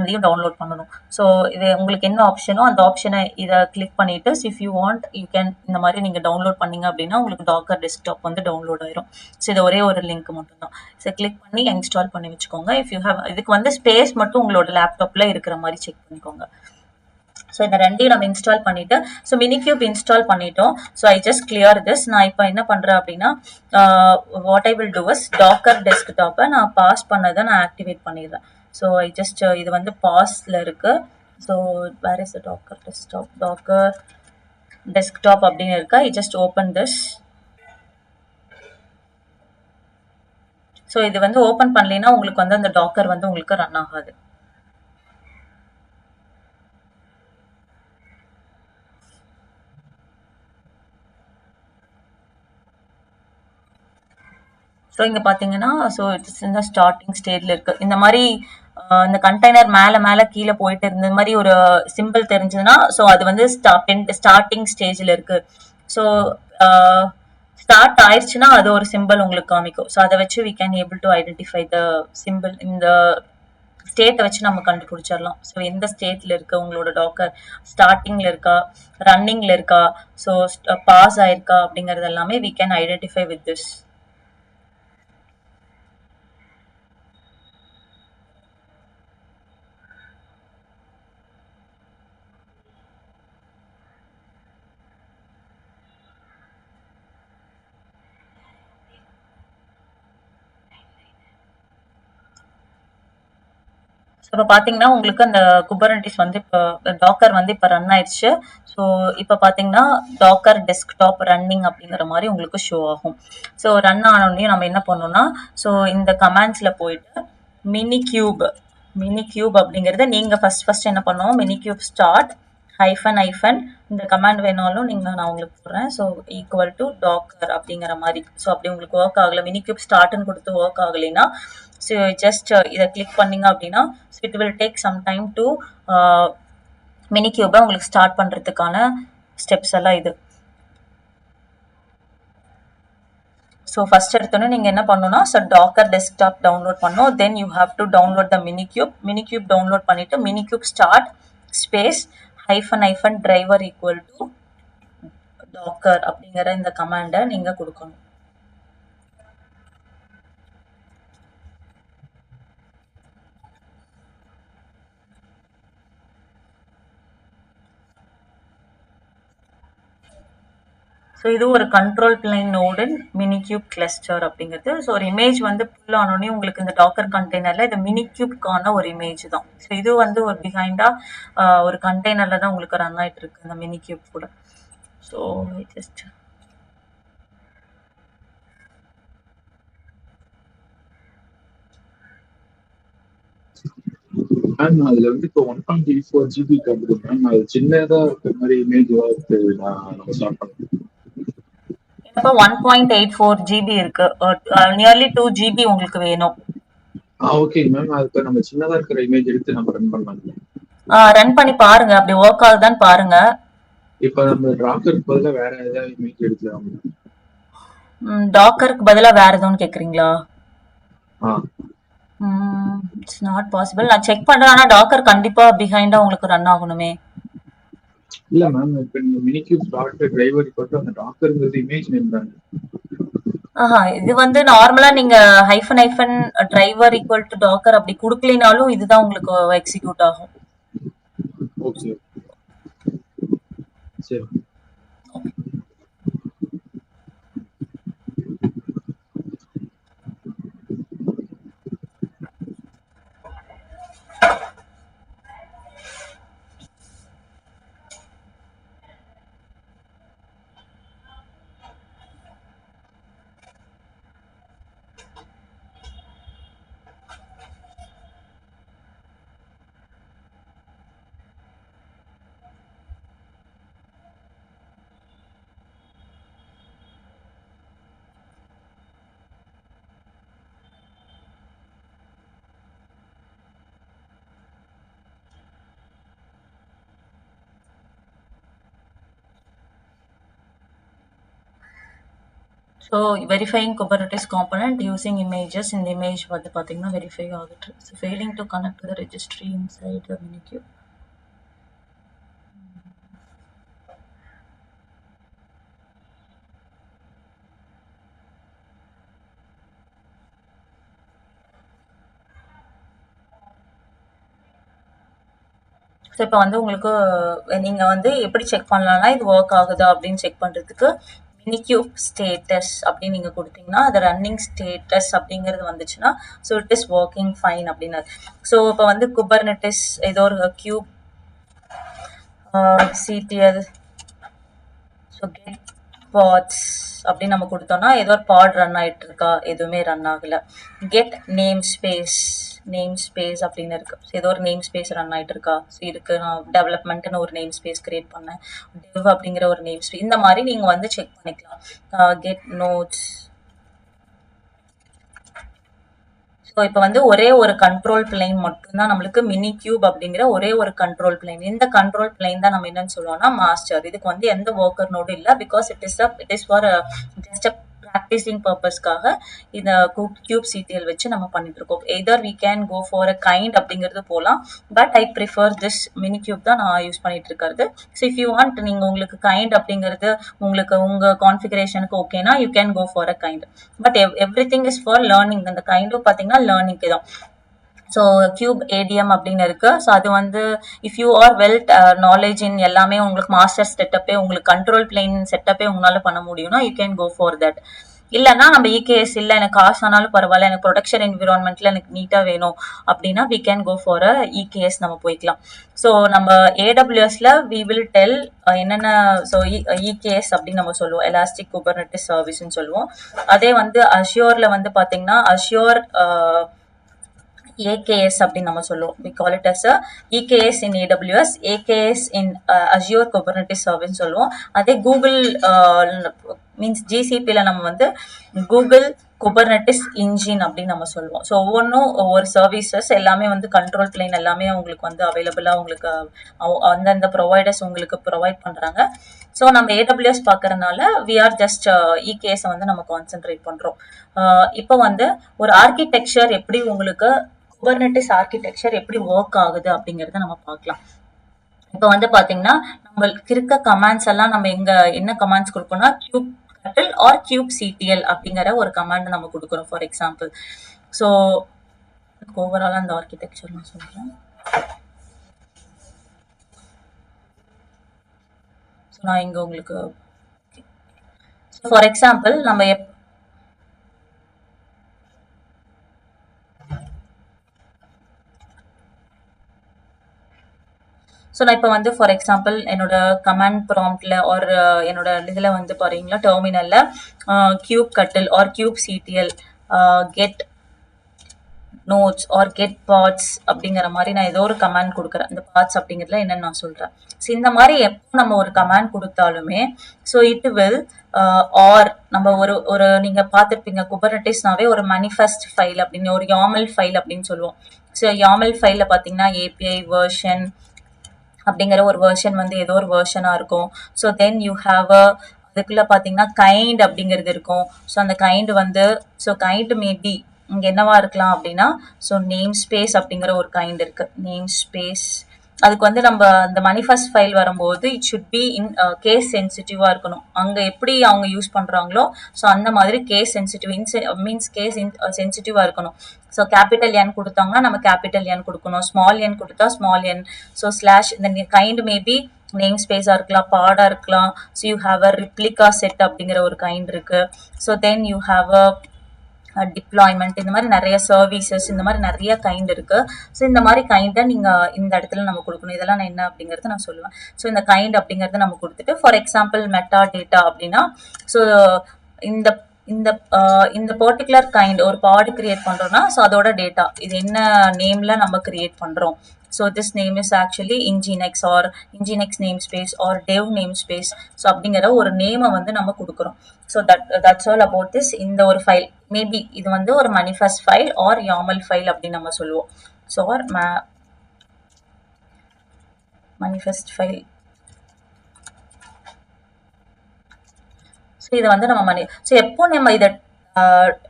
இதையும் டவுன்லோட் பண்ணணும். ஸோ இது உங்களுக்கு என்ன ஆப்ஷனோ அந்த ஆப்ஷனை இதை கிளிக் பண்ணிட்டு if you want you can இந்த மாதிரி நீங்க டவுன்லோட் பண்ணீங்க அப்படின்னா உங்களுக்கு டாக்கர் டெஸ்க்டாப் வந்து டவுன்லோட் ஆயிரும். ஸோ இது ஒரே ஒரு லிங்க் மட்டும் தான். ஸோ கிளிக் பண்ணி இன்ஸ்டால் பண்ணி வச்சுக்கோங்க. இஃப் யூ ஹேவ் இதுக்கு வந்து ஸ்பேஸ் மட்டும் உங்களோட லேப்டாப்ல இருக்கிற மாதிரி செக் பண்ணிக்கோங்க. ஸோ இந்த ரெண்டையும் நம்ம இன்ஸ்டால் பண்ணிட்டு ஸோ மினிக்யூப் இன்ஸ்டால் பண்ணிட்டோம். So I just clear this. நான் இப்போ என்ன பண்றேன் அப்படின்னா what I will do is Docker டெஸ்க்டாப்பை நான் பாஸ் பண்ணதை நான் ஆக்டிவேட் பண்ணிடுறேன். ஸோ ஐ ஜஸ்ட் இது வந்து பாஸ்ல இருக்கு. So where is Docker Desktop Docker Desktop அப்படின்னு இருக்கு. I just open this. So இது வந்து ஓப்பன் பண்ணலைன்னா உங்களுக்கு வந்து அந்த டாக்கர் வந்து உங்களுக்கு ரன் ஆகாது. ஸோ இங்க பாத்தீங்கன்னா ஸோ இட்ஸ் இந்த ஸ்டார்டிங் ஸ்டேஜ்ல இருக்கு. இந்த மாதிரி இந்த கண்டெய்னர் மேல மேல கீழே போயிட்டு இருந்த மாதிரி ஒரு சிம்பிள் தெரிஞ்சதுன்னா ஸோ அது வந்து ஸ்டார்டிங் ஸ்டேஜ்ல இருக்கு. ஸோ ஸ்டார்ட் ஆயிடுச்சுன்னா அது ஒரு சிம்பிள் உங்களுக்கு காமிக்கும். ஸோ அதை வச்சு we can able to identify the simple. இந்த ஸ்டேட்டை வச்சு நம்ம கண்டுபிடிச்சிடலாம். ஸோ எந்த ஸ்டேட்ல இருக்கு உங்களோட டாக்கர், ஸ்டார்டிங்ல இருக்கா, ரன்னிங்ல இருக்கா, ஸோ பாஸ் ஆயிருக்கா அப்படிங்கறது எல்லாமே we can identify with this. இப்போ பாத்தீங்கன்னா உங்களுக்கு அந்த குபர்னெட்டிஸ் வந்து இப்போ டாக்கர் வந்து இப்போ ரன் ஆயிடுச்சு. ஸோ இப்போ பாத்தீங்கன்னா டாக்கர் டெஸ்க்டாப் ரன்னிங் அப்படிங்கிற மாதிரி உங்களுக்கு ஷோ ஆகும். ஸோ ரன் ஆனோடனே நம்ம என்ன பண்ணோம்னா ஸோ இந்த கமாண்ட்ஸ்ல போயிட்டு மினி கியூப் அப்படிங்கறத நீங்க ஃபர்ஸ்ட் என்ன பண்ணுவோம் மினி கியூப் ஸ்டார்ட் ஹைஃபன் இந்த கமாண்ட் வேணாலும் நான் உங்களுக்கு போடுறேன். ஸோ ஈக்குவல் டு டாக்கர் அப்படிங்கிற மாதிரி. ஸோ அப்படி உங்களுக்கு ஒர்க் ஆகல மினி கியூப் ஸ்டார்ட்னு கொடுத்து ஒர்க் ஆகலைன்னா ஸோ ஜஸ்ட் இதை கிளிக் பண்ணீங்க அப்படின்னா it will take some time to மினி கியூபை உங்களுக்கு ஸ்டார்ட் பண்றதுக்கான ஸ்டெப்ஸ் எல்லாம் இது. ஸோ ஃபர்ஸ்ட் எடுத்தோன்னே நீங்கள் என்ன பண்ணணும்னா டாக்கர் டெஸ்க்டாப் டவுன்லோட் பண்ணணும். Then you have to download the minikube download பண்ணிவிட்டு minikube start space hyphen driver equal to Docker அப்படிங்கிற இந்த கமாண்டை நீங்கள் கொடுக்கணும். ஸோ இது ஒரு control plane node minikube cluster அப்படிங்கிறது. ஸோ ஒரு இமேஜ் வந்து புல் ஆனோடனே உங்களுக்கு இந்த டாக்கர் கண்டெய்னரில் இது மினிக்யூப்கான ஒரு இமேஜ் தான். ஸோ இது வந்து ஒரு பிஹைண்டாக ஒரு கண்டெய்னரில் தான் உங்களுக்கு ரன் ஆகிட்டு இருக்கு இந்த மினிக்யூப் கூட. ஸோ ஜஸ்ட் மேம் அதுல வந்து இப்போ 1.84 GB காட்டுது மேம். அது சின்னதா இருக்கிற மாதிரி இமேஜ் நம்ம ஸ்டார்ட் பண்ணோம். இப்போ 1.84 GB இருக்கு. நியர்லி 2 GB உங்களுக்கு வேணும். Okay ma'am. அதுக்கு நம்ம சின்னதா இருக்கிற இமேஜ் எடுத்து நம்ம ரன் பண்ணலாம். ரன் பண்ணி பாருங்க, அப்படி ஒர்க் ஆகுதான்னு பாருங்க. இப்போ நம்ம டாக்கருக்கு பதிலா வேற ஏதாவது இமேஜ் எடுக்கலாம். டாக்கருக்கு பதிலா வேற எதுவும் கேக்குறீங்களா? ஆ இட்ஸ் நாட் பாசிபிள். நான் செக் பண்றேன். ஆனா டாக்கர் கண்டிப்பா பிஹைண்டா உங்களுக்கு ரன் ஆகணுமே. இல்ல மேம், இப்போ நீங்க மினிக்யூப் டாக்கர் டிரைவர் போட்டு அந்த டாக்கர்ங்கிறது இமேஜ் நேம் தான். இது வந்து நார்மலா நீங்க hyphen driver equal to Docker அப்படி கொடுக்கலினாலும் இதுதான் உங்களுக்கு எக்ஸிக்யூட் ஆகும். ஓகே சரி. So verifying Kubernetes component using images. இந்த இமேஜ் வந்து பார்த்தீங்கன்னா வெரிஃபை ஆகுது. So failing to connect to the registry inside the minikube. ஸோ இப்போ வந்து உங்களுக்கு நீங்கள் வந்து எப்படி செக் பண்ணலாம்னா இது ஒர்க் ஆகுதா அப்படின்னு செக் பண்ணுறதுக்கு மினிக்யூப் ஸ்டேட்டஸ் அப்படின்னு நீங்கள் கொடுத்தீங்கன்னா அது ரன்னிங் ஸ்டேட்டஸ் அப்படிங்கிறது வந்துச்சுன்னா so it is working fine அப்படின்னு. ஸோ இப்போ வந்து குபர்னெட்டிஸ் ஏதோ ஒரு kubectl so get pods அப்படின்னு நம்ம கொடுத்தோம்னா ஏதோ ஒரு பாட் ரன் ஆகிட்டு இருக்கா, எதுவுமே ரன் ஆகலை. கெட் நேம் ஸ்பேஸ் அப்படின்னு இருக்கு. ஏதோ ஒரு நேம் ஸ்பேஸ் ரன் ஆகிட்டு இருக்கா. ஸோ இதுக்கு நான் டெவலப்மெண்ட்னு ஒரு நேம் ஸ்பேஸ் கிரியேட் பண்ணேன், டெவ் அப்படிங்கிற ஒரு நேம் ஸ்பேஸ். இந்த மாதிரி நீங்கள் வந்து செக் பண்ணிக்கலாம். Get notes. ஸோ இப்போ வந்து ஒரே ஒரு கண்ட்ரோல் பிளைன் மட்டும்தான் நம்மளுக்கு மினிக்யூப் அப்படிங்கிற ஒரே ஒரு கண்ட்ரோல் பிளைன். இந்த கண்ட்ரோல் பிளைன் தான் நம்ம என்னன்னு சொல்லுவோம்னா மாஸ்டர். இதுக்கு வந்து எந்த ஒர்க்கர் நோடும் இல்லை. Because it is for just practicing பர்பஸ்க்காக இந்த கியூப் சிடிஎல் வச்சு நம்ம பண்ணிட்டு இருக்கோம். Either we can go for a kind அப்படிங்கிறது போகலாம். But I prefer this minikube தான் நான் யூஸ் பண்ணிட்டு இருக்கிறது. ஸோ இஃப் யூ வாண்ட் நீங்கள் உங்களுக்கு கைண்ட் அப்படிங்கிறது உங்களுக்கு உங்கள் கான்ஃபிகரேஷனுக்கு ஓகேனா you can go for a kind. But everything is for learning. அந்த கைண்டும் பார்த்தீங்கன்னா லேர்னிங்க்கு தான். ஸோ கியூப் ஏடிஎம் அப்படின்னு இருக்கு. ஸோ அது வந்து if you are well knowledge in எல்லாமே உங்களுக்கு மாஸ்டர் செட்டப்பே உங்களுக்கு கண்ட்ரோல் பிளைன் செட்டப்பே உங்களால் பண்ண முடியும்னா you can go for that. இல்லைன்னா நம்ம இகேஎஸ் இல்லை எனக்கு காசு ஆனாலும் பரவாயில்ல, எனக்கு ப்ரொடக்ஷன் என்விரான்மெண்ட்ல எனக்கு நீட்டாக வேணும் அப்படின்னா we can go for a EKS நம்ம போய்க்கலாம். ஸோ நம்ம ஏடபிள்யூஎஸ்ல வி வில் டெல் என்னென்ன. ஸோ இகேஎஸ் அப்படின்னு நம்ம சொல்லுவோம், எலாஸ்டிக் குபர்னெட்டிஸ் சர்வீஸ்ன்னு சொல்லுவோம். அதே வந்து அஷ்யூர்ல வந்து பார்த்தீங்கன்னா அஷ்யூர் AKS அப்படின்னு நம்ம சொல்லுவோம். we call it as a EKS in AWS, AKS in Azure Kubernetes Service சொல்லுவோம். அதே கூகுள் மீன்ஸ் GCPல நம்ம வந்து கூகுள் குபர்நெட்டிஸ் இன்ஜின் அப்படின்னு நம்ம சொல்லுவோம். ஸோ ஒவ்வொன்றும் ஒவ்வொரு சர்வீசஸ் எல்லாமே வந்து கண்ட்ரோல் பிளேன் எல்லாமே உங்களுக்கு வந்து அவைலபிளாக உங்களுக்கு அந்தந்த ப்ரொவைடர்ஸ் உங்களுக்கு ப்ரொவைட் பண்ணுறாங்க. ஸோ நம்ம ஏடபிள்யூஎஸ் பார்க்கறதுனால வி ஆர் ஜஸ்ட் இகேஎஸை வந்து நம்ம கான்சென்ட்ரேட் பண்ணுறோம். இப்போ வந்து ஒரு ஆர்கிடெக்சர் எப்படி உங்களுக்கு குபர்நெட்டிஸ் ஆர்கிடெக்சர் எப்படி ஒர்க் ஆகுது அப்படிங்கிறத நம்ம பார்க்கலாம். இப்போ வந்து பாத்தீங்கன்னா நம்மளுக்கு இருக்க கமாண்ட்ஸ் எல்லாம் நம்ம என்ன கமாண்ட்ஸ் கொடுக்கணும்னா கியூப் கட்டில் ஆர் கியூப் சிடிஎல் அப்படிங்கிற ஒரு கமாண்ட் நம்ம கொடுக்குறோம் ஃபார் எக்ஸாம்பிள். ஸோ ஓவராலா அந்த ஆர்கிடெக்சர் நான் சொல்றேன். ஸோ நான் இங்க உங்களுக்கு ஃபார் எக்ஸாம்பிள் நம்ம ஸோ நான் இப்போ வந்து ஃபார் எக்ஸாம்பிள் என்னோட கமாண்ட் ப்ராம்ப்ட்ல ஆர் என்னோட இதில் வந்து பாருங்களா டெர்மினல்ல கியூப் கட்டில் or cube CTL get nodes or get pods அப்படிங்கிற மாதிரி நான் ஏதோ ஒரு கமாண்ட் கொடுக்குறேன். இந்த பார்ட்ஸ் அப்படிங்கிறதுல என்னன்னு நான் சொல்றேன். ஸோ இந்த மாதிரி எப்போ நம்ம ஒரு கமாண்ட் கொடுத்தாலுமே ஸோ இட் வில் ஆர் நம்ம ஒரு நீங்க பார்த்துருப்பீங்க குபர்நெட்டிஸ்னாவே ஒரு மேனிஃபெஸ்ட் ஃபைல் அப்படின்னு ஒரு யாமல் ஃபைல் அப்படின்னு சொல்லுவோம். ஸோ யாமல் ஃபைலில் பார்த்தீங்கன்னா ஏபிஐ வெர்ஷன் அப்படிங்கிற ஒரு வெர்ஷன் வந்து ஏதோ ஒரு வெர்ஷனாக இருக்கும். ஸோ தென் யூ ஹாவ் அதுக்குள்ள பார்த்தீங்கன்னா கைண்ட் அப்படிங்கிறது இருக்கும். ஸோ அந்த கைண்ட் வந்து ஸோ கைண்ட் மேபி இங்கே என்னவா இருக்கலாம் அப்படின்னா ஸோ நேம் ஸ்பேஸ் அப்படிங்கிற ஒரு கைண்ட் இருக்கு. நேம் ஸ்பேஸ் அதுக்கு வந்து நம்ம அந்த மனிஃபெஸ்ட் ஃபைல் வரும்போது it should be in case சென்சிட்டிவா இருக்கணும். அங்கே எப்படி அவங்க யூஸ் பண்ணுறாங்களோ ஸோ அந்த மாதிரி கேஸ் சென்சிட்டிவ் மீன்ஸ் கேஸ் சென்சிட்டிவா இருக்கணும். ஸோ கேபிட்டல் என் கொடுத்தாங்கன்னா நம்ம கேபிட்டல் என் கொடுக்கணும். ஸ்மால் என் கொடுத்தா ஸ்மால் என். ஸோ ஸ்லாஷ் இந்த கைண்ட் மேபி நேம் ஸ்பேஸாக இருக்கலாம், பாடாக இருக்கலாம். So you have a replica set அப்படிங்கிற ஒரு கைண்ட் இருக்கு. So then you have a deployment இந்த மாதிரி நிறைய சர்வீசஸ் இந்த மாதிரி நிறைய கைண்ட் இருக்கு. ஸோ இந்த மாதிரி கைண்டை நீங்க இந்த இடத்துல நம்ம கொடுக்கணும். இதெல்லாம் நான் என்ன அப்படிங்கறத நான் சொல்லுவேன். ஸோ இந்த கைண்ட் அப்படிங்கறத நம்ம கொடுத்துட்டு ஃபார் எக்ஸாம்பிள் மெட்டா டேட்டா அப்படின்னா ஸோ இந்த இந்த இந்த பர்டிகுலர் கைண்ட் ஒரு பாடு கிரியேட் பண்றோம்னா ஸோ அதோட டேட்டா இது என்ன நேம்ல நம்ம கிரியேட் பண்றோம். So this name is actually nginx or nginx namespace or dev namespace. So அப்படிங்கிற ஒரு நேமை வந்து நம்ம கொடுக்குறோம். So that's all about this. இந்த ஒரு ஃபைல் மேபி இது வந்து ஒரு manifest file or YAML file அப்படின்னு நம்ம சொல்லுவோம். So or manifest file. So இதை வந்து நம்ம ஸோ எப்போ நம்ம இதை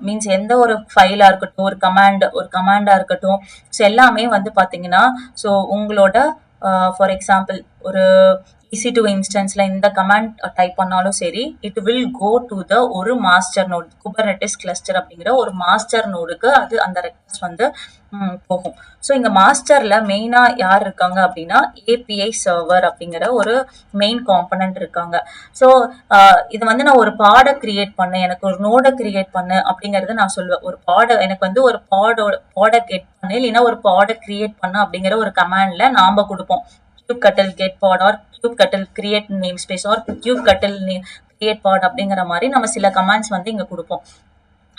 மீன்ஸ் எந்த ஒரு ஃபைலாக இருக்கட்டும் ஒரு கமாண்டாக இருக்கட்டும் ஸோ எல்லாமே வந்து பார்த்தீங்கன்னா ஸோ உங்களோட ஃபார் எக்ஸாம்பிள் ஒரு EC2 இன்ஸ்டன்ஸ்ல இந்த கமாண்ட் டைப் பண்ணாலும் சரி it will go to the ஒரு மாஸ்டர் நோட் குபர்நெட்டிஸ் கிளஸ்டர் அப்படிங்கிற ஒரு மாஸ்டர் நோடுக்கு அது அந்த ரெக்வஸ்ட் வந்து போகும். ஸோ இங்க மாஸ்டர்ல மெயினா யார் இருக்காங்க அப்படின்னா ஏபிஐ சர்வர் அப்படிங்கிற ஒரு மெயின் காம்பனன்ட் இருக்காங்க. ஸோ இது வந்து நான் ஒரு பாடை கிரியேட் பண்ணேன் எனக்கு ஒரு நோடை கிரியேட் பண்ணு அப்படிங்கறத நான் சொல்லுவேன். ஒரு பாடை எனக்கு வந்து ஒரு பாடை கெட் பண்ணு இல்லைன்னா ஒரு பாடை கிரியேட் பண்ணு அப்படிங்கிற ஒரு கமாண்ட்ல நாம கொடுப்போம் kubectl get pod or kubectl create namespace or kubectl create pod அப்படிங்கிற மாதிரி நம்ம சில கமாண்ட்ஸ் வந்து இங்க கொடுப்போம்.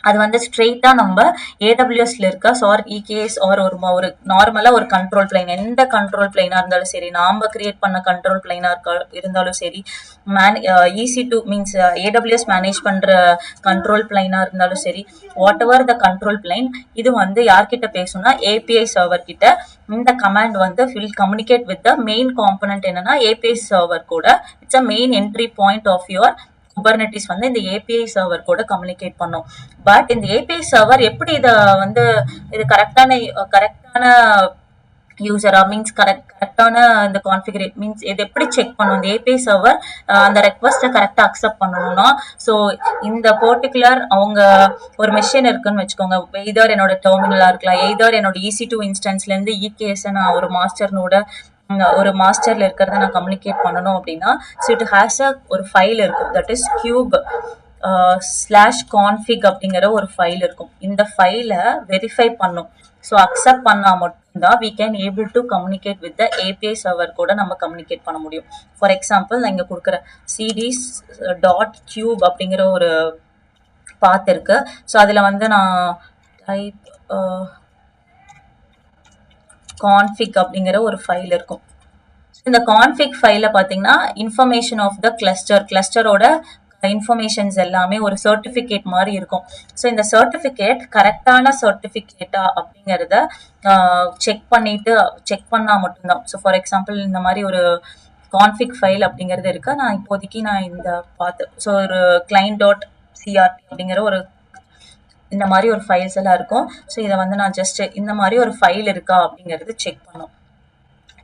அது வந்து ஸ்ட்ரெயிட்டா நம்ம ஏடபிள்யூஎஸ்ல இருக்க சார் இகேஎஸ் ஆர் ஒரு நார்மலா ஒரு கண்ட்ரோல் பிளைன் எந்த கண்ட்ரோல் பிளைனா இருந்தாலும் சரி நாம கிரியேட் பண்ண கண்ட்ரோல் பிளைனா இருந்தாலும் சரி EC2 மீன்ஸ் ஏடபிள்யூஎஸ் மேனேஜ் பண்ற கண்ட்ரோல் பிளைனா இருந்தாலும் சரி what ever the control plain இது வந்து யார்கிட்ட பேசணும்னா ஏபிஐ சர்வர் கிட்ட இந்த கமாண்ட் வந்து will communicate with the main component என்னன்னா ஏபிஐ சர்வர் கூட it's a main entry point of your Kubernetes வந்து இந்த ஏபிஐ சர்வர் கூட கம்யூனிகேட் பண்ணும். பட் இந்த ஏபிஐ சர்வர் எப்படி இதை வந்து இது கரெக்டான யூசரா மீன்ஸ் கரெக்டான இந்த கான்ஃபிகரேட் மீன்ஸ் இது எப்படி செக் பண்ணும் இந்த ஏபிஐ சர்வர் அந்த ரெக்வஸ்ட்டை கரெக்டாக அக்செப்ட் பண்ணணும்னா ஸோ இந்த பர்டிகுலர் அவங்க ஒரு மெஷின் இருக்குன்னு வச்சுக்கோங்க. எய்தர் என்னோட டெர்மினலா இருக்கலாம் எய்தர் என்னோட EC2 இன்ஸ்டன்ஸ்லேருந்து இகேஎஸ் நான் ஒரு மாஸ்டர்னோட ஒரு மாஸ்டர்ல இருக்கிறத நான் கம்யூனிகேட் பண்ணணும் அப்படின்னா ஸோ இட் ஹேஸ் ஒரு ஃபைல் இருக்கும் தட் இஸ் கியூப் /config அப்படிங்கிற ஒரு ஃபைல் இருக்கும். இந்த ஃபைலை வெரிஃபை பண்ணும். ஸோ அக்செப்ட் பண்ணா மட்டும்தான் we can able to communicate with the API server கூட நம்ம கம்யூனிகேட் பண்ண முடியும். ஃபார் எக்ஸாம்பிள் நான் இங்க கொடுக்குற cd.cube அப்படிங்கிற ஒரு பாத் இருக்கு. ஸோ அதுல வந்து நான் டைப் config அப்படிங்கிற ஒரு ஃபைல் இருக்கும். இந்த config ஃபைல பாத்தீங்கன்னா இன்ஃபர்மேஷன் ஆஃப் த கிளஸ்டரோட இன்ஃபர்மேஷன்ஸ் எல்லாமே ஒரு சர்டிஃபிகேட் மாதிரி இருக்கும். ஸோ இந்த சர்டிஃபிகேட் கரெக்டான சர்டிஃபிகேட்டா அப்படிங்கிறத செக் பண்ணா மட்டும்தான். ஸோ ஃபார் எக்ஸாம்பிள் இந்த மாதிரி ஒரு கான்ஃபிக் ஃபைல் அப்படிங்கிறது இருக்கு. நான் இப்போதைக்கு இந்த ஸோ ஒரு client.crt அப்படிங்கிற ஒரு இந்த மாதிரி ஒரு ஃபைல்ஸ் எல்லாம் இருக்கும். ஸோ இதை நான் ஜஸ்ட் இந்த மாதிரி ஒரு ஃபைல் இருக்கா அப்படிங்கிறது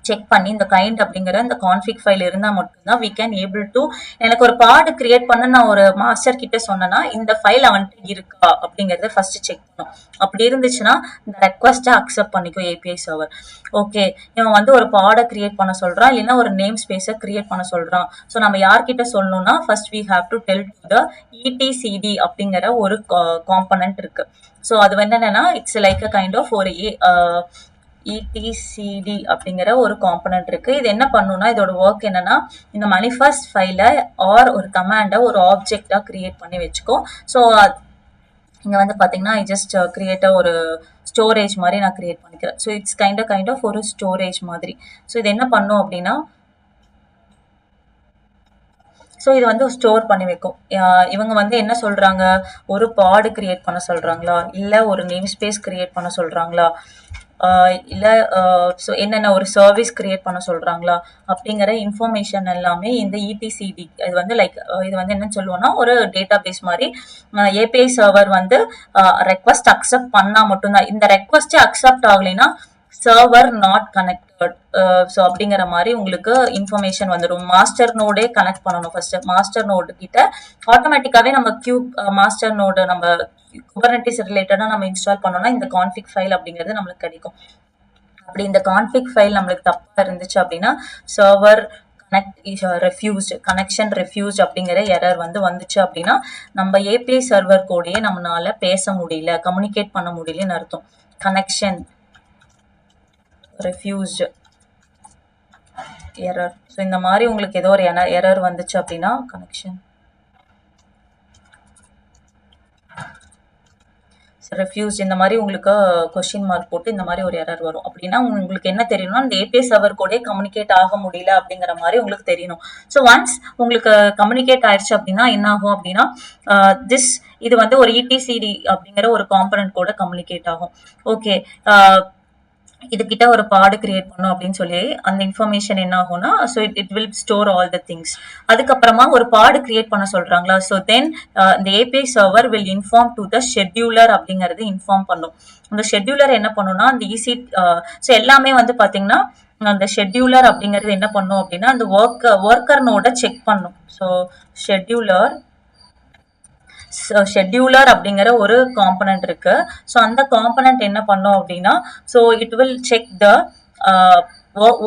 செக் பண்ணி இந்த கைண்ட் அப்படிங்கிற இந்த கான்ஃபிக் ஃபைல் இருந்தால் மட்டும்தான் we can able to எனக்கு ஒரு பாடு கிரியேட் பண்ண நான் ஒரு மாஸ்டர் கிட்ட சொன்னேன்னா இந்த ஃபைல் அவன்கிட்ட இருக்கா அப்படிங்கறத ஃபர்ஸ்ட் செக் பண்ணும். அப்படி இருந்துச்சுன்னா இந்த ரெக்வஸ்ட்டை அக்செப்ட் பண்ணிக்கும் ஏபிஐ சர்வர். ஓகே, இவன் ஒரு பாடை கிரியேட் பண்ண சொல்றான், இல்லைன்னா ஒரு நேம் ஸ்பேஸை கிரியேட் பண்ண சொல்றான். ஸோ நம்ம யார்கிட்ட சொல்லணும்னா first we have to tell to the etcd அப்படிங்கிற ஒரு காம்பனன்ட் இருக்கு. ஸோ அது என்னன்னா it's like a kind of ஒரு etcd அப்படிங்கிற ஒரு காம்பனன்ட் இருக்கு. இது என்ன பண்ணும்னா இதோட ஒர்க் என்னன்னா இந்த manifest ஃபைலை ஆர் ஒரு கமாண்டை ஒரு ஆப்ஜெக்டா கிரியேட் பண்ணி வச்சுக்கோ. ஸோ இங்க பாத்தீங்கன்னா ஐ ஜஸ்ட் கிரியேட் ஒரு ஸ்டோரேஜ் மாதிரி நான் கிரியேட் பண்ணிக்கிறேன். ஸோ இட்ஸ் கைண்ட் ஆஃப் ஒரு ஸ்டோரேஜ் மாதிரி. ஸோ இது என்ன பண்ணும் அப்படின்னா ஸோ இது ஸ்டோர் பண்ணி வைக்கும். இவங்க என்ன சொல்றாங்க, ஒரு பாடு கிரியேட் பண்ண சொல்றாங்களா, இல்லை ஒரு நேம் ஸ்பேஸ் கிரியேட் பண்ண சொல்றாங்களா, இல்லை ஸோ என்னென்ன ஒரு சர்வீஸ் கிரியேட் பண்ண சொல்றாங்களா அப்படிங்கிற இன்ஃபர்மேஷன் எல்லாமே இந்த இடிசிடி இது லைக் இது என்னன்னு சொல்லுவோம்னா ஒரு டேட்டா பேஸ் மாதிரி. ஏபிஐ சர்வர் ரெக்வஸ்ட் அக்செப்ட் பண்ணா மட்டும்தான். இந்த ரெக்வஸ்ட் அக்செப்ட் ஆகலைன்னா சர்வர் நாட் கனெக்டட். ஸோ அப்படிங்கிற மாதிரி உங்களுக்கு இன்ஃபர்மேஷன் வந்துடும். மாஸ்டர் நோடே கனெக்ட் பண்ணணும். ஃபர்ஸ்ட் மாஸ்டர் நோடு கிட்ட ஆட்டோமேட்டிக்காவே நம்ம மாஸ்டர் நோடு நம்ம குபர்னெட்டிஸ் ரிலேட்டடா நம்ம இன்ஸ்டால் பண்ணோம்னா இந்த கான்ஃபிக் ஃபைல் அப்படிங்கிறது நம்மளுக்கு கிடைக்கும். அப்படி இந்த கான்ஃபிக் ஃபைல் நம்மளுக்கு தப்பா இருந்துச்சு அப்படின்னா சர்வர் கனெக்ஷன் ரெஃப்யூஸ்ட் அப்படிங்கிற எரர் வந்துச்சு அப்படின்னா நம்ம ஏபிஐ சர்வர் கூடயே நம்மளால பேச முடியல, கம்யூனிகேட் பண்ண முடியலன்னு அர்த்தம். Connection refused error. ஸோ இந்த மாதிரி உங்களுக்கு ஏதோ ஒரு எரர் வந்துச்சு அப்படின்னா கனெக்ஷன் ரெஃப்யூஸ் இந்த மாதிரி உங்களுக்கு கொஸ்டின் மார்க் போட்டு இந்த மாதிரி ஒரு எரர் வரும். அப்படின்னா உங்களுக்கு என்ன தெரியணும்னா இந்த ஏபிஐ சர்வர் கூட கம்யூனிகேட் ஆக முடியல அப்படிங்கிற மாதிரி உங்களுக்கு தெரியணும். ஸோ ஒன்ஸ் உங்களுக்கு கம்யூனிகேட் ஆயிடுச்சு அப்படின்னா என்ன ஆகும் அப்படின்னா இது ஒரு இடிசிடி அப்படிங்கிற ஒரு காம்பனன்ட் கூட கம்யூனிகேட் ஆகும். ஓகே, இது கிட்ட ஒரு பாடு கிரியேட் பண்ணும் அப்படின்னு சொல்லி அந்த இன்ஃபர்மேஷன் என்ன ஆகும்னா so it will store all the things. அதுக்கப்புறமா ஒரு பாடு கிரியேட் பண்ண சொல்றாங்களா, ஸோ தென் இந்த API server will inform to the scheduler அப்படிங்கறது இன்ஃபார்ம் பண்ணும். அந்த ஷெட்யூலர் என்ன பண்ணும்னா அந்த ஸோ எல்லாமே பாத்தீங்கன்னா அந்த ஷெட்யூலர் அப்படிங்கிறது என்ன பண்ணும் அப்படின்னா அந்த ஒர்க்கர் நோட செக் பண்ணும். ஸோ ஷெட்யூலர் அப்படிங்கிற ஒரு காம்பனன்ட் இருக்கு. ஸோ அந்த காம்பனன்ட் என்ன பண்ணும் அப்படின்னா so it will check the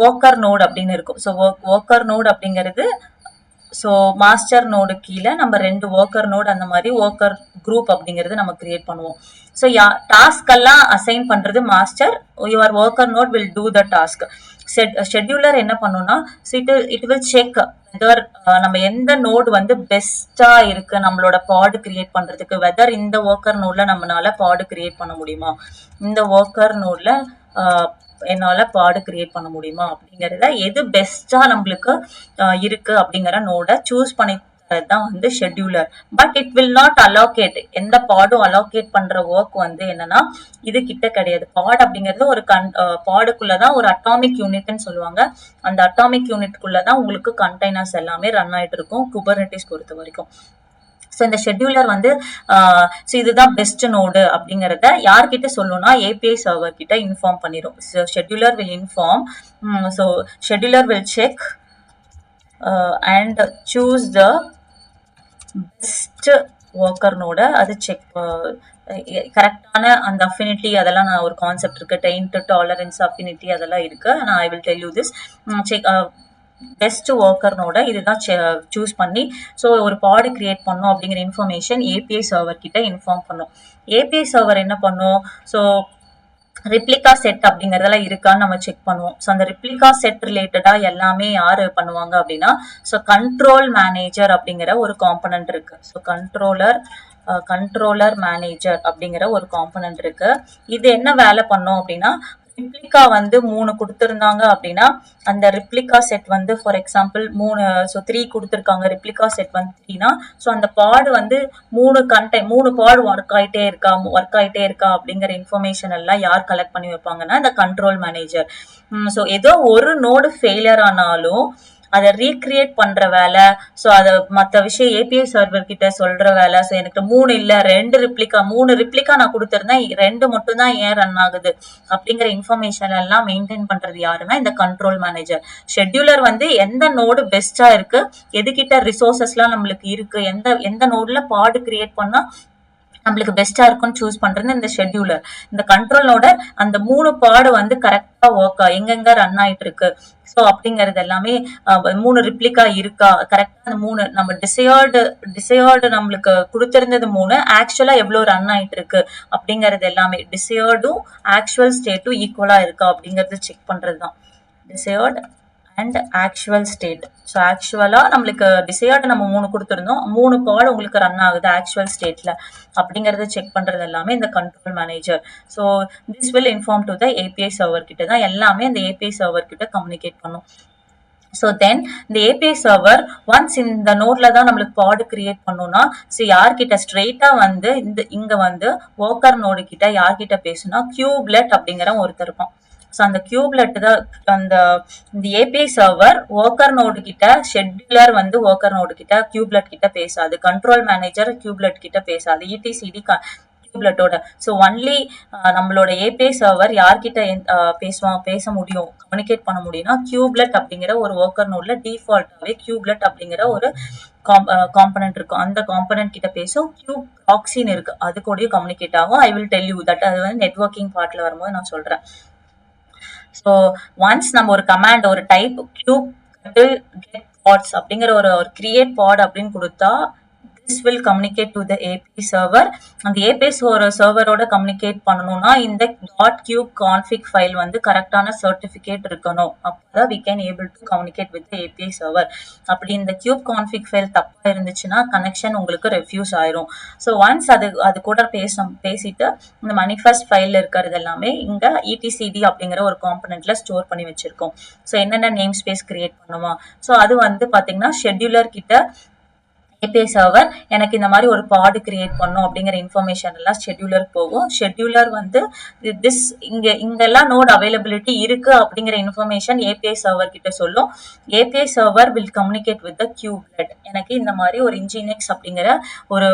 worker node அப்படின்னு இருக்கும். ஸோ ஒர்க்கர் நோட் அப்படிங்கிறது ஸோ மாஸ்டர் நோடு கீழே நம்ம 2 ஒர்க்கர் நோட் அந்த மாதிரி ஒர்க்கர் குரூப் அப்படிங்கிறது நம்ம கிரியேட் பண்ணுவோம். ஸோ டாஸ்க் எல்லாம் அசைன் பண்றது master, your worker node will do the task. Scheduler என்ன பண்ணும்னா இட் வில் செக் நம்ம எந்த நோடு பெஸ்டா இருக்கு நம்மளோட பாடு கிரியேட் பண்றதுக்கு, வெதர் இந்த ஒர்க்கர் நோட்ல நம்மளால பாடு கிரியேட் பண்ண முடியுமா, இந்த ஒர்க்கர் நோட்ல என்னால பாடு கிரியேட் பண்ண முடியுமா அப்படிங்கறத எது பெஸ்டா நம்மளுக்கு இருக்கு அப்படிங்கிற நோட சூஸ் பண்ணி தான் scheduler. But it will not allocate, எந்த பாடும் அலோகேட் பண்ற ஒர்க் என்னன்னா இது கிட்ட கிடையாது. பாட் அப்படிங்கிறது ஒரு பாடுக்குள்ளதான் ஒரு அட்டாமிக் யூனிட்னு சொல்லுவாங்க. அந்த அட்டாமிக் யூனிட்குள்ளதான் உங்களுக்கு கண்டெய்னர்ஸ் எல்லாமே ரன் ஆயிட்டு இருக்கும் குபர்னெட்டிஸ் பொறுத்த வரைக்கும். ஸோ இந்த ஷெட்யூலர் ஸோ இதுதான் பெஸ்ட் நோடு அப்படிங்கிறத யார்கிட்ட சொல்லணும்னா ஏபிஐ சர்வர் கிட்ட இன்ஃபார்ம் பண்ணிடும். Scheduler will inform. So scheduler will check and choose the best worker நோட அது செக் கரெக்டான அந்த அஃபினிட்டி அதெல்லாம் நான் ஒரு கான்செப்ட் இருக்கு, டெயின்ட் டாலரன்ஸ் அஃபினிட்டி அதெல்லாம் இருக்கு. நான் I will tell you this. Check best worker நோட இதுதான் சூஸ் பண்ணி ஸோ ஒரு பாடு கிரியேட் பண்ணும் அப்படிங்கிற இன்ஃபர்மேஷன் ஏபிஐ சர்வர் கிட்ட இன்ஃபார்ம் பண்ணும். ஏபிஐ சர்வர் என்ன பண்ணும், ஸோ ரிப்ளிகா செட் அப்படிங்கறதெல்லாம் இருக்கான்னு நம்ம செக் பண்ணுவோம். ஸோ அந்த ரிப்ளிகா செட் ரிலேட்டடா எல்லாமே யாரு பண்ணுவாங்க அப்படின்னா ஸோ கண்ட்ரோல் மேனேஜர் அப்படிங்கிற ஒரு காம்பனன்ட் இருக்கு. ஸோ கண்ட்ரோலர் மேனேஜர் அப்படிங்கிற ஒரு காம்பனன்ட் இருக்கு. இது என்ன வேலை பண்ணும் அப்படின்னா ரிப்ளிகா வந்து 3 குடுத்திருந்தாங்க அப்படின்னா, அந்த ரிப்ளிகா செட் வந்து ஃபார் எக்ஸாம்பிள் 3 குடுத்திருக்காங்க. ரிப்ளிகா செட் வந்து 3னா, ஸோ அந்த பாட் வந்து 3 பாட் ஒர்க் ஆயிட்டே இருக்கா அப்படிங்கிற இன்ஃபர்மேஷன் எல்லாம் யார் கலெக்ட் பண்ணி வைப்பாங்கன்னா, இந்த கண்ட்ரோல் மேனேஜர். ஸோ ஏதோ ஒரு நோடு ஃபெயிலியர் ஆனாலும் அதை ரீக்ரியேட் பண்ற வேலை, ஸோ அதை மற்ற விஷயம் ஏபிஐ சர்வர் கிட்ட சொல்ற வேலை. ஸோ எனக்கு 3 இல்ல 3 ரிப்ளிகா நான் கொடுத்திருந்தேன், 2 மட்டும் தான் ஏன் ரன் ஆகுது அப்படிங்கிற இன்ஃபர்மேஷன் எல்லாம் மெயின்டைன் பண்றது யாருன்னா இந்த கண்ட்ரோல் மேனேஜர். ஷெட்யூலர் வந்து எந்த நோடு பெஸ்டா இருக்கு, எதுகிட்ட ரிசோர்சஸ் எல்லாம் நம்மளுக்கு இருக்கு, எந்த நோடுல பாடு கிரியேட் பண்ணா நம்மளுக்கு பெஸ்டா இருக்கும்னு சூஸ் பண்றது இந்த ஷெட்யூலர். இந்த கண்ட்ரோலோட அந்த 3 பாடு வந்து கரெக்டா எங்கெங்க ரன் ஆயிட்டு இருக்கு, ஸோ அப்படிங்கறது எல்லாமே 3 ரிப்ளிகா இருக்கா, கரெக்டா அந்த 3 நம்ம டிசையர்டு நம்மளுக்கு கொடுத்திருந்தது 3 ஆக்சுவலா எவ்வளவு ரன் ஆயிட்டு இருக்கு அப்படிங்கறது எல்லாமே டிசையர்டும் ஆக்சுவல் ஸ்டேட்டும் ஈக்குவலா இருக்கா அப்படிங்கறது செக் பண்றதுதான் desired and actual state. So ஆக்சுவலா நம்மளுக்கு டிசையர்டு நம்ம 3 கொடுத்துருந்தோம், 3 பாட் உங்களுக்கு ரன் ஆகுது ஆக்சுவல் ஸ்டேட்ல அப்படிங்கறத செக் பண்றது எல்லாமே இந்த control manager. So this will inform to the API server கிட்ட தான் எல்லாமே இந்த ஏபிஐ சர்வர் கிட்ட கம்யூனிகேட் பண்ணும். ஸோ தென் இந்த ஏபிஐ சர்வர் ஒன்ஸ் இந்த நோட்ல தான் நம்மளுக்கு பாட் கிரியேட் பண்ணணும்னா, ஸோ யார்கிட்ட ஸ்ட்ரெயிட்டா வந்து இங்க வந்து ஒர்க்கர் நோடு கிட்ட யார்கிட்ட பேசுனா கியூப்லெட் அப்படிங்கிற ஒருத்தர் இருப்பான். ஸோ அந்த கியூப்லெட் தான் இந்த ஏபிஐ சர்வர் ஒர்க்கர் நோடு கிட்ட, ஷெட்யூலர் வந்து ஒர்க்கர் நோடு கிட்ட, கியூப்லெட் கிட்ட பேசாது, கண்ட்ரோல் மேனேஜர் கியூப்லெட் கிட்ட பேசாது, இடிசிடி கியூப்லெட்டோட. ஸோ ஒன்லி நம்மளோட ஏபிஐ சர்வர் யார்கிட்ட பேச முடியும், கம்யூனிகேட் பண்ண முடியும்னா கியூப்லெட் அப்படிங்கிற ஒரு ஒர்க்கர் நோட்ல டிஃபால்ட்டாவே கியூப்லெட் அப்படிங்கிற ஒரு காம்பனன்ட் இருக்கும். அந்த காம்பனன்ட் கிட்ட பேசும். கியூப் ப்ராக்ஸின்னு இருக்கு, அது கூடயும் கம்யூனிகேட் ஆகும். ஐ வில் டெல் யூ தட், அது வந்து நெட்வொர்க்கிங் பார்ட்ல வரும்போது நான் சொல்றேன். ஸோ ஒன்ஸ் நம்ம ஒரு கமாண்ட் ஒரு டைப் கியூப் கெட் பாட்ஸ் அப்படிங்கிற ஒரு கிரியேட் பாட் அப்படின்னு கொடுத்தா this will communicate to the API server. அந்த API சர்வரோட கம்யூனிகேட் பண்ணணும்னா இந்த .cube config ஃபைல் வந்து கரெக்டான சர்டிபிகேட் இருக்கணும், அப்பதான் we can able to communicate with the API server. அப்படி இந்த cube config ஃபைல் தப்பா இருந்துச்சுன்னா கனெக்ஷன் உங்களுக்கு ரெஃப்யூஸ் ஆயிரும். ஸோ ஒன்ஸ் அது கூட பேசிட்டு இந்த manifest ஃபைல் இருக்கிறது எல்லாமே இங்க etcd அப்படிங்கிற ஒரு காம்பனன்ட்ல ஸ்டோர் பண்ணி வச்சிருக்கோம். ஸோ என்னென்ன நேம் ஸ்பேஸ் கிரியேட் பண்ணுமா, ஸோ அது வந்து பாத்தீங்கன்னா ஷெட்யூலர் கிட்ட ஏபிஐ சர்வர் எனக்கு இந்த மாதிரி ஒரு பாடு கிரியேட் பண்ணும் அப்படிங்கிற இன்ஃபர்மேஷன் எல்லாம் ஷெட்யூலர் போகும். ஷெட்யூலர் வந்து இங்கெல்லாம் நோட் அவைலபிலிட்டி இருக்கு அப்படிங்கிற இன்ஃபர்மேஷன் ஏபிஐ சர்வர் கிட்ட சொல்லும். API server will communicate with the kubelet. எனக்கு இந்த மாதிரி ஒரு இன்ஜினெக்ஸ் அப்படிங்கிற ஒரு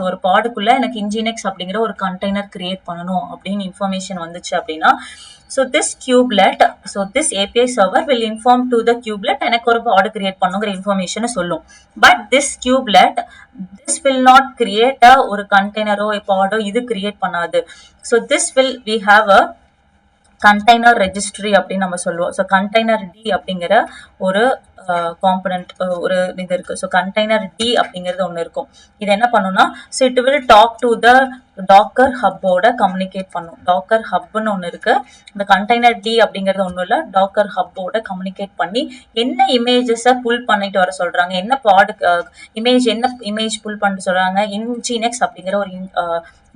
ஒரு பாடுக்குள்ள எனக்கு இன்ஜினெக்ஸ் அப்படிங்கிற ஒரு கண்டெய்னர் கிரியேட் பண்ணணும் அப்படின்னு இன்ஃபர்மேஷன் வந்துச்சு அப்படின்னா, so this API server will inform to the kubelet எனக்கு ஒரு பாட் கிரியேட் பண்ணுங்கிற இன்ஃபர்மேஷனை சொல்லும். But this will not create ஒரு கண்டெய்னரோ பாடோ இது கிரியேட் பண்ணாது. so we have a container registry அப்படின்னு நம்ம சொல்லுவோம். ஸோ கண்டெய்னர் டி அப்படிங்கிற ஒரு காம்பனன்ட் ஒரு இது இருக்கு. ஸோ கண்டெய்னர் டி அப்படிங்கிறது ஒன்று இருக்கும். இது என்ன பண்ணும்னா, so it will talk to the Docker ஹப்போட கம்யூனிகேட் பண்ணும். டாக்கர் ஹப்னு ஒன்று இருக்கு. இந்த கண்டெய்னர் டி அப்படிங்கிறது ஒன்றும் இல்லை, டாக்கர் ஹப்போட கம்யூனிகேட் பண்ணி என்ன இமேஜஸை புல் பண்ணிட்டு வர சொல்றாங்க, என்ன இமேஜ் புல் பண்ணிட்டு சொல்றாங்க, இன்ஜினெக்ஸ் அப்படிங்கிற ஒரு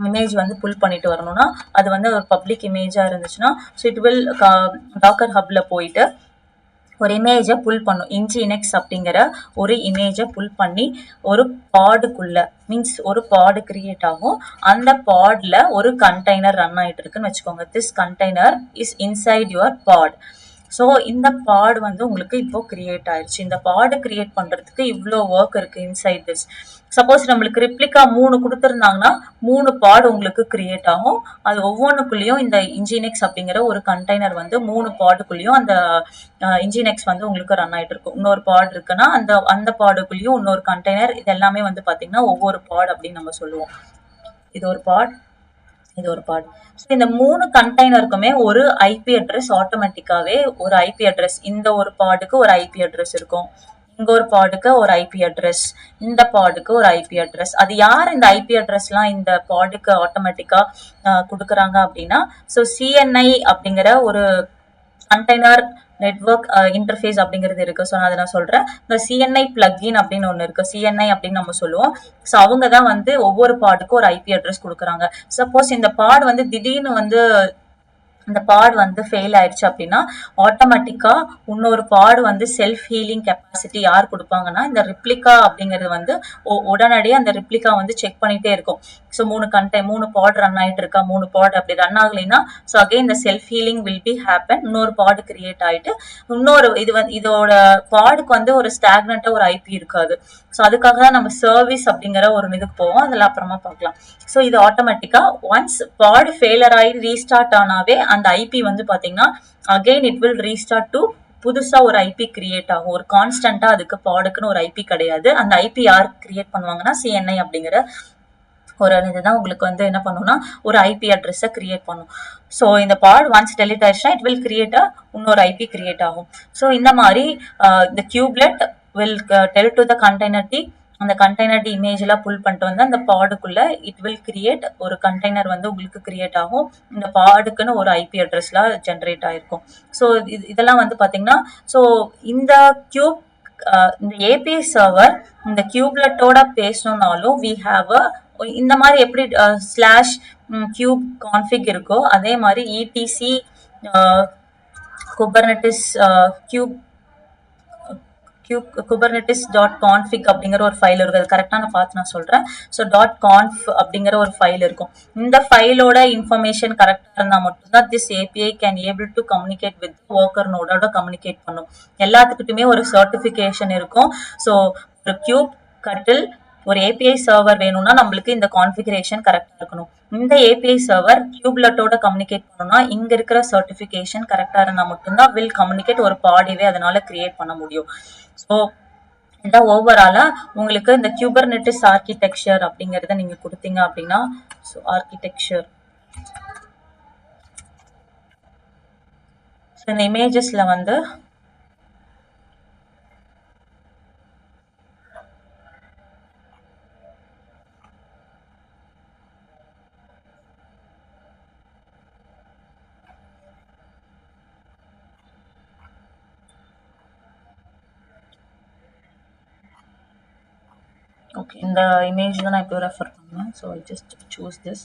இமேஜ் வந்து புல் பண்ணிட்டு வரணும்னா அது வந்து ஒரு பப்ளிக் இமேஜா இருந்துச்சுன்னா, ஸோ இட் வில் டாக்கர் ஹப்ல போயிட்டு ஒரு இமேஜை புல் பண்ணும். இன்ஜினெக்ஸ் அப்படிங்கிற ஒரு இமேஜை புல் பண்ணி ஒரு பாடுக்குள்ள மீன்ஸ் ஒரு பாடு கிரியேட் ஆகும். அந்த பாட்ல ஒரு கண்டெய்னர் ரன் ஆயிட்டு இருக்குன்னு வச்சுக்கோங்க. This container is inside your pod. So இந்த பாட் வந்து உங்களுக்கு இப்போ கிரியேட் ஆயிடுச்சு. இந்த பாடு கிரியேட் பண்றதுக்கு இவ்வளோ ஒர்க் இருக்கு இன்சைட் திஸ். சப்போஸ் நம்மளுக்கு ரிப்ளிகா 3 கொடுத்துருந்தாங்கன்னா 3 பாட் உங்களுக்கு கிரியேட் ஆகும். அது ஒவ்வொன்றுக்குள்ளேயும் இந்த இன்ஜினெக்ஸ் அப்படிங்கிற ஒரு கண்டெய்னர் வந்து 3 பாடுக்குள்ளேயும் அந்த இன்ஜினெக்ஸ் வந்து உங்களுக்கு ரன் ஆயிட்டு இருக்கும். இன்னொரு பாட் இருக்குன்னா அந்த பாடுக்குள்ளேயும் இன்னொரு கண்டெய்னர், இது எல்லாமே வந்து பாத்தீங்கன்னா ஒவ்வொரு பாட் அப்படின்னு நம்ம சொல்லுவோம். இது ஒரு பாட், இது ஒரு பாட். ஸோ இந்த 3 கண்டெய்னருக்குமே ஒரு ஐபி அட்ரஸ் ஆட்டோமேட்டிக்காவே ஒரு ஐபி அட்ரஸ், இந்த ஒரு பாடுக்கு ஒரு ஐபி அட்ரஸ் இருக்கும், இங்க ஒரு பாடுக்கு ஒரு ஐபி அட்ரஸ், இந்த பாடுக்கு ஒரு ஐபி அட்ரஸ். அது யார் இந்த ஐபி அட்ரஸ்லாம் இந்த பாடுக்கு ஆட்டோமேட்டிக்கா கொடுக்குறாங்க அப்படின்னா, ஸோ சிஎன்ஐ அப்படிங்கிற ஒரு கண்டெய்னர் நெட்வொர்க் இன்டர்ஃபேஸ் அப்படிங்கிறது இருக்கு. ஸோ நான் சொல்றேன், இந்த சிஎன்ஐ பிளக்இன் அப்படின்னு ஒன்று இருக்கு. சிஎன்ஐ அப்படின்னு நம்ம சொல்லுவோம். ஸோ அவங்க தான் வந்து ஒவ்வொரு பாடுக்கும் ஒரு ஐபி அட்ரஸ் கொடுக்குறாங்க. சப்போஸ் இந்த பாடு வந்து திடீர்னு வந்து இந்த பாட் வந்து ஃபெயில் ஆயிடுச்சு அப்படின்னா ஆட்டோமேட்டிக்கா இன்னொரு பாட் வந்து செல்ஃப் ஹீலிங் கெப்பாசிட்டி யார் கொடுப்பாங்கன்னா இந்த ரிப்ளிகா அப்படிங்கிறது வந்து உடனடியே அந்த ரிப்ளிகா வந்து செக் பண்ணிட்டே இருக்கும். ஸோ 3 பாட் ரன் ஆயிட்டு இருக்கா, 3 பாட் அப்படி ரன் ஆகலைன்னா ஸோ அகைன் இந்த self healing will be happen. இன்னொரு பாட் கிரியேட் ஆயிட்டு இன்னொரு இது வந்து இதோட பாடுக்கு வந்து ஒரு ஸ்டாக்னண்டா ஒரு ஐபி இருக்காது. ஸோ அதுக்காக தான் நம்ம சர்வீஸ் அப்படிங்கிற ஒரு இதுக்கு போவோம், அதில் அப்புறமா பார்க்கலாம். ஸோ இது ஆட்டோமேட்டிக்கா ஒன்ஸ் பாட் ஃபெயிலர் ஆகி ரீஸ்டார்ட் ஆனாவே அந்த ஐபி வந்து பாத்தீங்கன்னா again it will restart to புதுசா ஒரு ஐபி கிரியேட் ஆகும். ஒரு கான்ஸ்டன்டா அதுக்கு பாடுக்குன்னு ஒரு ஐபி கிடையாது. அந்த ஐபி யார் கிரியேட் பண்ணுவாங்கன்னா சிஎன்ஐ அப்படிங்கிற ஒரு இதுதான் உங்களுக்கு வந்து என்ன பண்ணும்னா ஒரு ஐபி அட்ரஸை கிரியேட் பண்ணும். ஸோ இந்த பாட் ஒன்ஸ் டெலிட் ஆயிடுச்சுன்னா இட் வில் கிரியேட் இன்னொரு ஐபி கிரியேட் ஆகும். ஸோ இந்த மாதிரி இந்த kubelet will tell to the containerd, அந்த கண்டெய்னர் டி இமேஜ் எல்லாம் புல் பண்ணிட்டு வந்து அந்த பாடுக்குள்ள இட் வில் கிரியேட் ஒரு கண்டெய்னர் வந்து உங்களுக்கு கிரியேட் ஆகும். இந்த பாடுக்குன்னு ஒரு ஐபி அட்ரஸ்லாம் ஜென்ரேட் ஆயிருக்கும். ஸோ இதெல்லாம் வந்து பாத்தீங்கன்னா ஸோ இந்த கியூப் இந்த ஏபிஐ சர்வர் இந்த கியூப்லெட்டோட பேசணும்னாலும் வி ஹாவ் இந்த மாதிரி எப்படி ஸ்லாஷ் கியூப் கான்ஃபிக் இருக்கோ அதே மாதிரி இடிசி குபர்னெட்டிஸ் கியூப் kubernetes.config அப்படிங்கிற ஒரு ஃபைல் இருக்கு. அது கரெக்டா நான் பார்த்து நான் சொல்றேன். ஸோ .conf அப்படிங்கிற ஒரு ஃபைல் இருக்கும். இந்த ஃபைலோட இன்ஃபர்மேஷன் கரெக்டா இருந்தா மட்டும்தான் this API can able to communicate with worker நோடோட கம்யூனிகேட் பண்ணும். எல்லாத்துக்கிட்டுமே ஒரு சர்டிபிகேஷன் இருக்கும். ஸோ ஒரு கியூப் கட்டில் ஒரு ஏபிஐ சர்வர் வேணும்னா நம்மளுக்கு இந்த கான்ஃபிகரேஷன் கரெக்டா இருக்கணும். இந்த ஏபிஐ சர்வர் கியூப்லெட்டோட கம்யூனிகேட் பண்ணணும்னா இங்க இருக்கிற சர்டிபிகேஷன் கரெக்டா இருந்தா மட்டும்தான் வில் கம்யூனிகேட் ஒரு பாடிவே அதனால கிரியேட் பண்ண முடியும். ஸோ இந்த ஓவராலா உங்களுக்கு இந்த குபர்னெட்டிஸ் ஆர்கிடெக்சர் அப்படிங்கறத நீங்க கொடுத்தீங்க அப்படின்னா ஸோ ஆர்கிடெக்சர் ஸோ இந்த இமேஜஸ்ல வந்து ஓகே இந்த இமேஜ் தான் நான் இப்போ ரெஃபர் பண்ணேன். So I just choose this.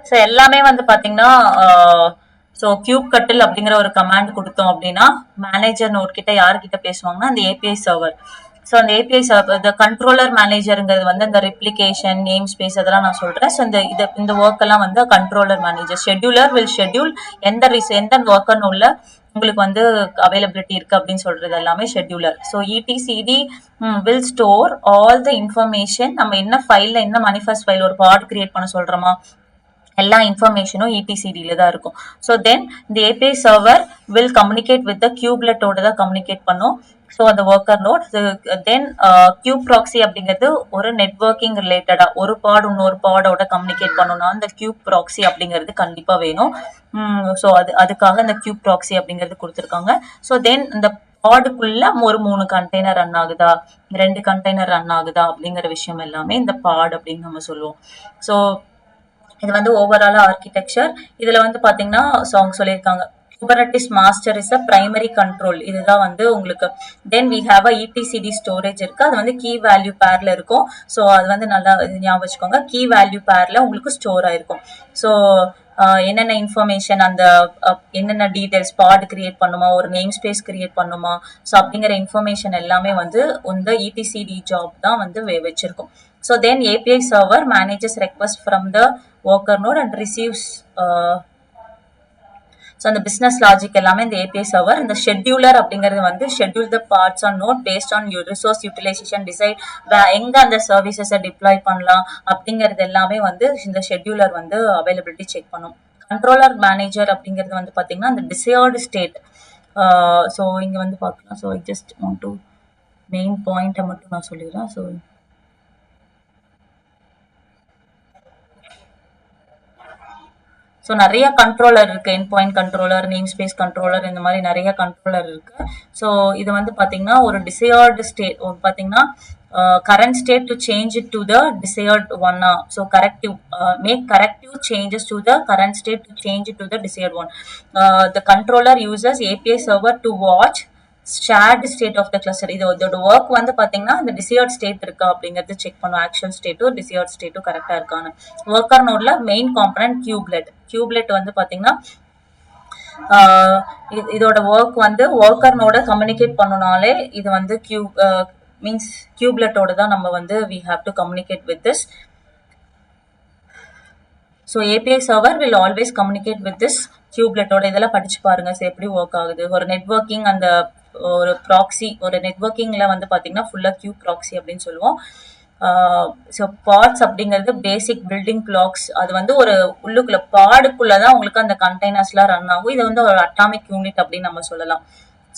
So எல்லாமே வந்து பாத்தீங்கன்னா ஸோ கியூப் கட்டில் அப்படிங்கிற ஒரு கமாண்ட் கொடுத்தோம் அப்படின்னா மேனேஜர் நோட் கிட்ட யார்கிட்ட பேசுவாங்கன்னா அந்த ஏபிஐ சர்வர். ஸோ அந்த ஏபிஐ இந்த கண்ட்ரோலர் மேனேஜருங்கிறது வந்து இந்த ரிப்ளிகேஷன் நேம் ஸ்பேஸ் அதெல்லாம் நான் சொல்றேன். ஸோ இந்த ஒர்க் எல்லாம் வந்து controller manager. Scheduler will schedule எந்த ஒர்க்கர்னு உள்ள உங்களுக்கு வந்து அவைலபிலிட்டி இருக்கு அப்படின்னு சொல்றது எல்லாமே scheduler. So etcd will store all the information. நம்ம என்ன ஃபைல்ல என்ன மனிஃபெஸ்ட் ஃபைல் ஒரு பாட் கிரியேட் பண்ண சொல்றோமா எல்லா இன்ஃபர்மேஷனும் இடிசிடியில தான் இருக்கும். ஸோ தென் இந்த API server will communicate with கியூப்லெட்டோட தான் கம்யூனிகேட் பண்ணும். ஸோ அந்த worker node then kube proxy அப்படிங்கிறது ஒரு நெட்வொர்க்கிங் ரிலேட்டடா ஒரு பாட் இன்னொரு பாடோட கம்யூனிகேட் பண்ணணும்னா அந்த கியூப் ப்ராக்ஸி அப்படிங்கிறது கண்டிப்பா வேணும். ஸோ அதுக்காக இந்த கியூப் ப்ராக்ஸி அப்படிங்கிறது கொடுத்துருக்காங்க. ஸோ தென் இந்த பாடுக்குள்ள ஒரு 3 கண்டெய்னர் ரன் ஆகுதா 2 கண்டெய்னர் ரன் ஆகுதா அப்படிங்கிற விஷயம் எல்லாமே இந்த பாட் அப்படின்னு நம்ம சொல்லுவோம். ஸோ இது வந்து ஓவராலா ஆர்கிடெக்சர். இதுல வந்து பாத்தீங்கன்னா சாங் சொல்லியிருக்காங்க Kubernetes master is a primary control. இதுதான் வந்து உங்களுக்கு then we have a etcd storage இருக்கு. அது வந்து கீ வேல்யூ பேர்ல இருக்கும். ஸோ அது வந்து நல்லா ஞாபகம் வச்சுக்கோங்க. கீ வேல்யூ பேர்ல உங்களுக்கு ஸ்டோர் ஆயிருக்கும். ஸோ என்னென்ன இன்ஃபர்மேஷன் அந்த என்னென்ன டீடைல்ஸ் பாட் கிரியேட் பண்ணுமா ஒரு நேம் ஸ்பேஸ் கிரியேட் பண்ணுமா ஸோ அப்படிங்கிற இன்ஃபர்மேஷன் எல்லாமே வந்து இந்த இடிசிடி ஜாப் தான் வந்து வச்சிருக்கும். So then API server manages request from the worker node and receives so அந்த business logic எல்லாமே இந்த API server. இந்த scheduler அப்படிங்கிறது வந்து schedule the parts on node based on your resource utilization decide எங்க அந்த services deploy பண்ணலாம் அப்படிங்கிறது எல்லாமே வந்து இந்த scheduler வந்து availability check பண்ணும். controller manager அப்படிங்கிறது வந்து பாத்தீங்கன்னா அந்த desired state. So இங்க வந்து பார்க்கலாம். So I just want to main point மட்டும் நான் சொல்லிடுறேன். So ஸோ நிறைய கண்ட்ரோலர் இருக்கு. Endpoint controller namespace controller இந்த மாதிரி நிறைய கண்ட்ரோலர் இருக்கு. ஸோ இது வந்து பாத்தீங்கன்னா ஒரு டிசையர்டு ஸ்டேட் பாத்தீங்கன்னா current state to change it to the desired one. So corrective, make corrective changes to the current state to change it to the desired one. The controller uses API server to watch shared state of the cluster. இதோட work வந்து பார்த்தீங்கன்னா இந்த desired state இருக்கா அப்படிங்கிறது check பண்ணும். Actual ஸ்டேட்டும் desired ஸ்டேட்டும் கரெக்டாக இருக்கான்னு. Worker நோட்ல மெயின் காம்பனன்ட் கியூப்லெட் வந்து பார்த்தீங்கன்னா இதோட ஒர்க் வந்து ஒர்க்கர் நோட கம்யூனிகேட் பண்ணனாலே இது வந்து மீன்ஸ் கியூப்லெட்டோட தான் நம்ம வந்து we have to communicate with this. So API server will always communicate with this கியூப்லெட்டோட. இதெல்லாம் படிச்சு பாருங்க எப்படி ஒர்க் ஆகுது. ஒரு நெட்வொர்க்கிங் அந்த ஒரு ப்ராக்சி, ஒரு நெட்வொர்க்கிங்ல வந்து பார்த்தீங்கன்னா ஃபுல்லாக கியூப் ப்ராக்சி அப்படின்னு சொல்லுவோம். ஸோ பாட்ஸ் அப்படிங்கிறது பேசிக் பில்டிங் பிளாக்ஸ். அது வந்து ஒரு உள்ளுக்குள்ள பாடுக்குள்ளதான் உங்களுக்கு அந்த கண்டெய்னர்ஸ்லாம் ரன் ஆகும். இது வந்து ஒரு அட்டாமிக் யூனிட் அப்படின்னு நம்ம சொல்லலாம்.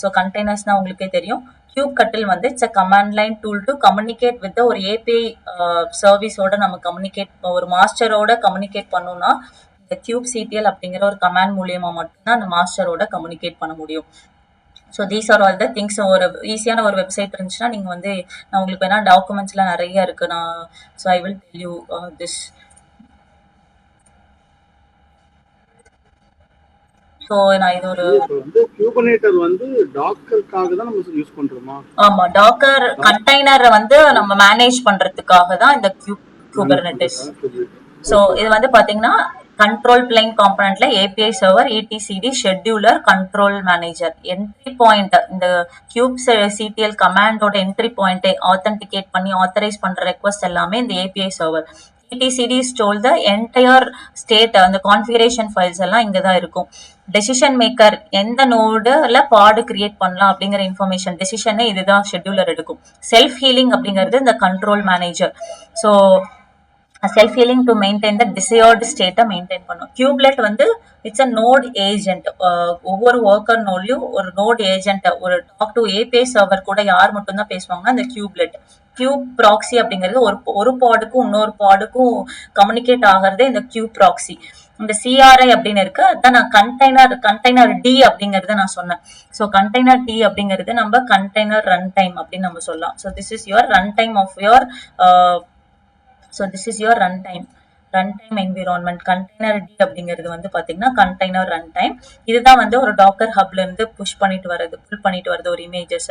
ஸோ கண்டெய்னர்ஸ்னா உங்களுக்கே தெரியும். கியூப் கட்டில் வந்து it's a command line tool to communicate with ஒரு ஏபிஐ சர்வீஸோட நம்ம ஒரு மாஸ்டரோட கம்யூனிகேட் பண்ணோம்னா இந்த கியூப் சிடிஎல் அப்படிங்கிற ஒரு கமாண்ட் மூலியமா மட்டும்தான் அந்த மாஸ்டரோட கம்யூனிகேட் பண்ண முடியும். So these are all the things. ஒரு ஈஸியான ஒரு வெப்சைட் இருந்துச்சுன்னா நீங்கள் வந்து நான் உங்களுக்கு வேணா டாக்குமெண்ட்ஸ்லாம் நிறைய இருக்கு. So I will tell you this. So நான் இது ஒரு குபர்னேட்டர் வந்து டாக்கருக்காக தான் நம்ம யூஸ் பண்றோமா? ஆமா, டாக்கர் கண்டெய்னரை வந்து நம்ம மேனேஜ் பண்றதுக்காக தான் இந்த குபர்னெட்டிஸ். ஸோ இது வந்து பாத்தீங்கன்னா கண்ட்ரோல் பிளைன் காம்பனன்ட்ல API server, ETCD, scheduler, control manager, entry point. இந்த கியூப் சிடிஎல் கமாண்டோட என்ட்ரி பாயிண்டை ஆத்தென்டிகேட் பண்ணி ஆத்தரைஸ் பண்ற ரெக்வஸ்ட் எல்லாமே இந்த API server. ETCD store the entire state, அந்த கான்ஃபிகரேஷன் ஃபைல்ஸ் எல்லாம் இங்க தான் இருக்கும். டெசிஷன் மேக்கர், எந்த நோடுல பாடு கிரியேட் பண்ணலாம் அப்படிங்கிற இன்ஃபர்மேஷன் டெசிஷனை இதுதான் ஷெட்யூலர் எடுக்கும். செல்ஃப் ஹீலிங் அப்படிங்கிறது இந்த control manager. So self healing to maintain the desired ஸ்டேட்டை மெயின்டைன் பண்ணும். கியூப்லெட் வந்து இட்ஸ் அ நோட் ஏஜென்ட். ஒவ்வொரு ஒர்க்கர் நோட்லயும் ஒரு நோட் ஏஜென்ட், ஒரு டாக் டு ஏபிஐ சர்வர் கூட யார் மட்டும்தான் பேசுவாங்கன்னா இந்த கியூப்லெட். கியூப் ப்ராக்சி அப்படிங்கிறது ஒரு பாடுக்கும் இன்னொரு பாடுக்கும் கம்யூனிகேட் ஆகிறது இந்த கியூப் ப்ராக்சி. இந்த சிஆர்ஐ அப்படின்னு இருக்கு, அதான் நான் கண்டெய்னர் டி அப்படிங்கறத நான் சொன்னேன். ஸோ கண்டெய்னர் டி அப்படிங்கிறது நம்ம கண்டெய்னர் ரன் டைம் அப்படின்னு நம்ம சொல்லலாம். So this is your runtime of your runtime environment. Containerd அப்படிங்கிறது வந்து பாத்தீங்கன்னா கண்டெய்னர் ரன் டைம். இதுதான் வந்து ஒரு டாக்கர் ஹப்ல இருந்து புல் பண்ணிட்டு வருது ஒரு இமேஜஸ்.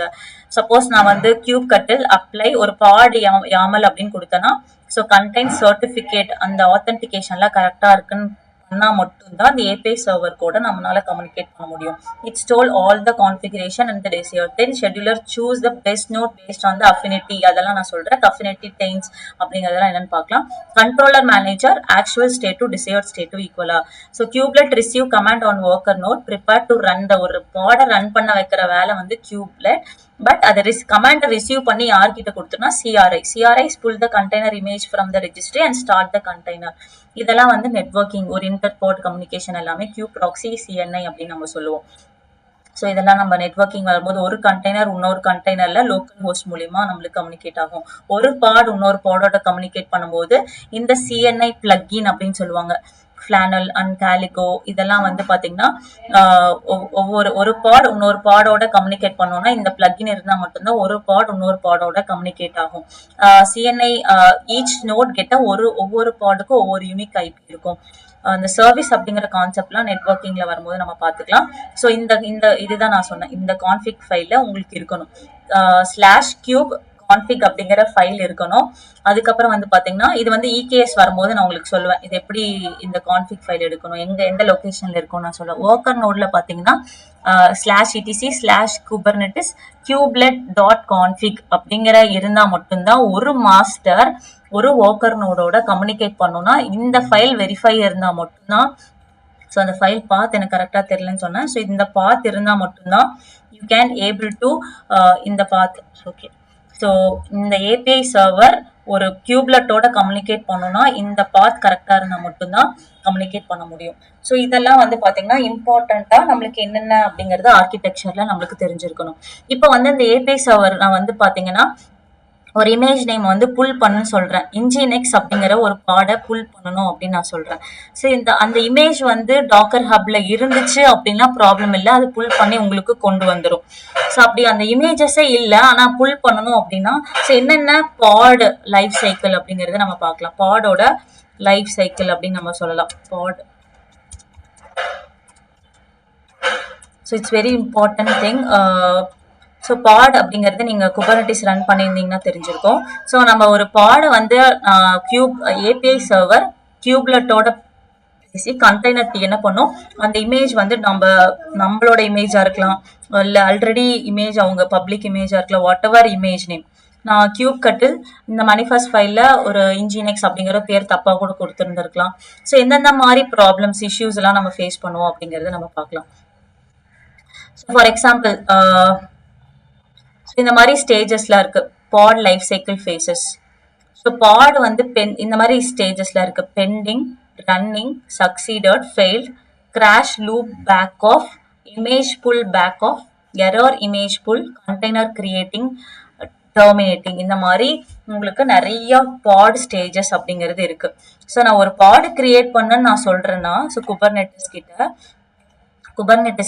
சப்போஸ் நான் வந்து கியூப் கட்டில் அப்ளை ஒரு பாட் யாமல் அப்படின்னு கொடுத்தேன்னா, ஸோ கண்டெய்ன் சர்டிபிகேட் அந்த ஆத்தென்டிகேஷன்லாம் கரெக்டா இருக்குன்னு பண்ணா மட்டும்தான் இந்த ஏபிஐ சர்வர் கூட நம்மளால கம்யூனிகேட் பண்ண முடியும். It store all the configuration and the desire. Then scheduler choose the best node based on the affinity. அதெல்லாம் நான் சொல்றேன். அஃபினிட்டி டைம்ஸ் அப்படிங்கறதெல்லாம் என்னன்னு பார்க்கலாம். Controller manager actual state to desired state to ஈக்குவலா. So kubelet receive command on worker node prepare to run the ஒரு பாடை run பண்ண வைக்கிற வேலை வந்து கியூப்லெட். பட் அதை கமாண்டை ரிசீவ் பண்ணி யார்கிட்ட கொடுத்தோம்னா CRI pull the container image from the registry and start the container. இதெல்லாம் வந்து நெட்வொர்க்கிங், ஒரு இன்டர்போர்ட் கம்யூனிகேஷன் எல்லாமே கியூப் ப்ராக்சி, சிஎன்ஐ அப்படின்னு நம்ம சொல்லுவோம். ஸோ இதெல்லாம் நம்ம நெட்வொர்க்கிங் வரும்போது ஒரு கண்டெய்னர் இன்னொரு கண்டெய்னர்ல லோக்கல் ஹோஸ்ட் மூலியமா நம்மளுக்கு கம்யூனிகேட் ஆகும். ஒரு பாட் இன்னொரு பாடோட கம்யூனிகேட் பண்ணும்போது இந்த சிஎன்ஐ பிளக்இன் அப்படின்னு சொல்லுவாங்க. ஃபிளானல் அண்ட் கேலிகோ இதெல்லாம் வந்து பாத்தீங்கன்னா ஒரு பாட் இன்னொரு பாடோட கம்யூனிகேட் பண்ணோம்னா இந்த பிளக்இன் இருந்தா மட்டும்தான் ஒரு பாட் இன்னொரு பாடோட கம்யூனிகேட் ஆகும். சிஎன்ஐ ஈச் நோட் கெட்ட ஒவ்வொரு பாடுக்கும் ஒவ்வொரு யூனிக் ஐபி இருக்கும். அந்த சர்வீஸ் அப்படிங்கிற கான்செப்ட்லாம் நெட்வொர்க்கிங்ல வரும்போது நம்ம பார்த்துக்கலாம். ஸோ இதுதான் நான் சொன்னேன். இந்த கான்ஃபிக் ஃபைல்ல உங்களுக்கு இருக்கணும் /cube config அப்படிங்கிற ஃபைல் இருக்கணும். அதுக்கப்புறம் வந்து பாத்தீங்கன்னா இது வந்து EKS வரும்போது நான் உங்களுக்கு சொல்லுவேன் இது எப்படி இந்த கான்ஃபிக் ஃபைல் எடுக்கணும், எந்த லொகேஷன்ல இருக்கும் நான் சொல்லுவேன். ஒர்க்கர் நோட்ல பாத்தீங்கன்னா /etc/kubernetes kubelet.config அப்படிங்கிற இருந்தா மட்டும்தான் ஒரு மாஸ்டர் ஒரு ஒர்க்கர் நோடோட கம்யூனிகேட் பண்ணணும்னா இந்த ஃபைல் வெரிஃபை இருந்தா மட்டும்தான். ஸோ அந்த ஃபைல் பாத் எனக்கு கரெக்டாக தெரியலன்னு சொன்னேன். ஸோ இந்த பாத் இருந்தால் மட்டும்தான் யூ கேன் ஏபிள் டு இந்த பாத். ஓகே, ஸோ இந்த ஏபிஐ சர்வர் ஒரு கியூப்லெட்டோட கம்யூனிகேட் பண்ணணும்னா இந்த பாத் கரெக்டாக இருந்தால் மட்டும்தான் கம்யூனிகேட் பண்ண முடியும். ஸோ இதெல்லாம் வந்து பார்த்தீங்கன்னா இம்பார்ட்டண்ட்டாக நம்மளுக்கு என்னென்ன அப்படிங்கிறது ஆர்கிடெக்சரில் நம்மளுக்கு தெரிஞ்சிருக்கணும். இப்போ வந்து இந்த ஏபிஐ சர்வர் நான் வந்து பார்த்தீங்கன்னா ஒரு இமேஜ் நேம் வந்து புல் பண்ணுன்னு சொல்றேன். இன்ஜினெக்ஸ் அப்படிங்கிற ஒரு பாடை புல் பண்ணணும் அப்படின்னு நான் சொல்றேன். ஸோ அந்த இமேஜ் வந்து டாக்கர் ஹப்ல இருந்துச்சு அப்படின்னா ப்ராப்ளம் இல்லை, அது புல் பண்ணி உங்களுக்கு கொண்டு வந்துடும். ஸோ அப்படி அந்த இமேஜஸே இல்லை ஆனா புல் பண்ணணும் அப்படின்னா ஸோ என்னென்ன பாட் லைஃப் சைக்கிள் அப்படிங்கறத நம்ம பார்க்கலாம். பாடோட லைஃப் சைக்கிள் அப்படின்னு நம்ம சொல்லலாம். Pod, so it's very important thing. So pod அப்படிங்கிறது நீங்கள் குபர்னட்டிஸ் ரன் பண்ணியிருந்தீங்கன்னா தெரிஞ்சிருக்கும். ஸோ நம்ம ஒரு பாடை வந்து ஏபிஐ சர்வர் கியூப்லெட்டோட பேசி கண்டெய்னர் என்ன பண்ணும், அந்த இமேஜ் வந்து நம்மளோட இமேஜாக இருக்கலாம், இல்லை ஆல்ரெடி இமேஜ் அவங்க பப்ளிக் இமேஜாக இருக்கலாம், வாட் எவர் இமேஜ் நேம். நான் கியூப் கட்டில் இந்த மணிஃபஸ்ட் ஃபைலில் ஒரு இன்ஜினெக்ஸ் அப்படிங்கிற பேர் தப்பாக கூட கொடுத்துருந்துருக்கலாம். ஸோ எந்தெந்த மாதிரி ப்ராப்ளம்ஸ் இஷ்யூஸ் எல்லாம் நம்ம ஃபேஸ் பண்ணுவோம் அப்படிங்கிறத நம்ம பார்க்கலாம். ஸோ ஃபார் எக்ஸாம்பிள் இந்த மாதிரி ஸ்டேஜஸ்ல இருக்கு pod life cycle phases. So pod வந்து இந்த மாதிரி ஸ்டேஜஸ்ல இருக்கு: pending, running, succeeded, failed, crash, loop, back off, image pull, back off, error, image pull, container creating, terminating. இந்த மாதிரி உங்களுக்கு நிறைய பாட் ஸ்டேஜஸ் அப்படிங்கிறது இருக்கு. ஸோ நான் ஒரு பாட் கிரியேட் பண்ணேன்னு நான் சொல்றேன்னா, ஸோ குபர்னெட்டிஸ்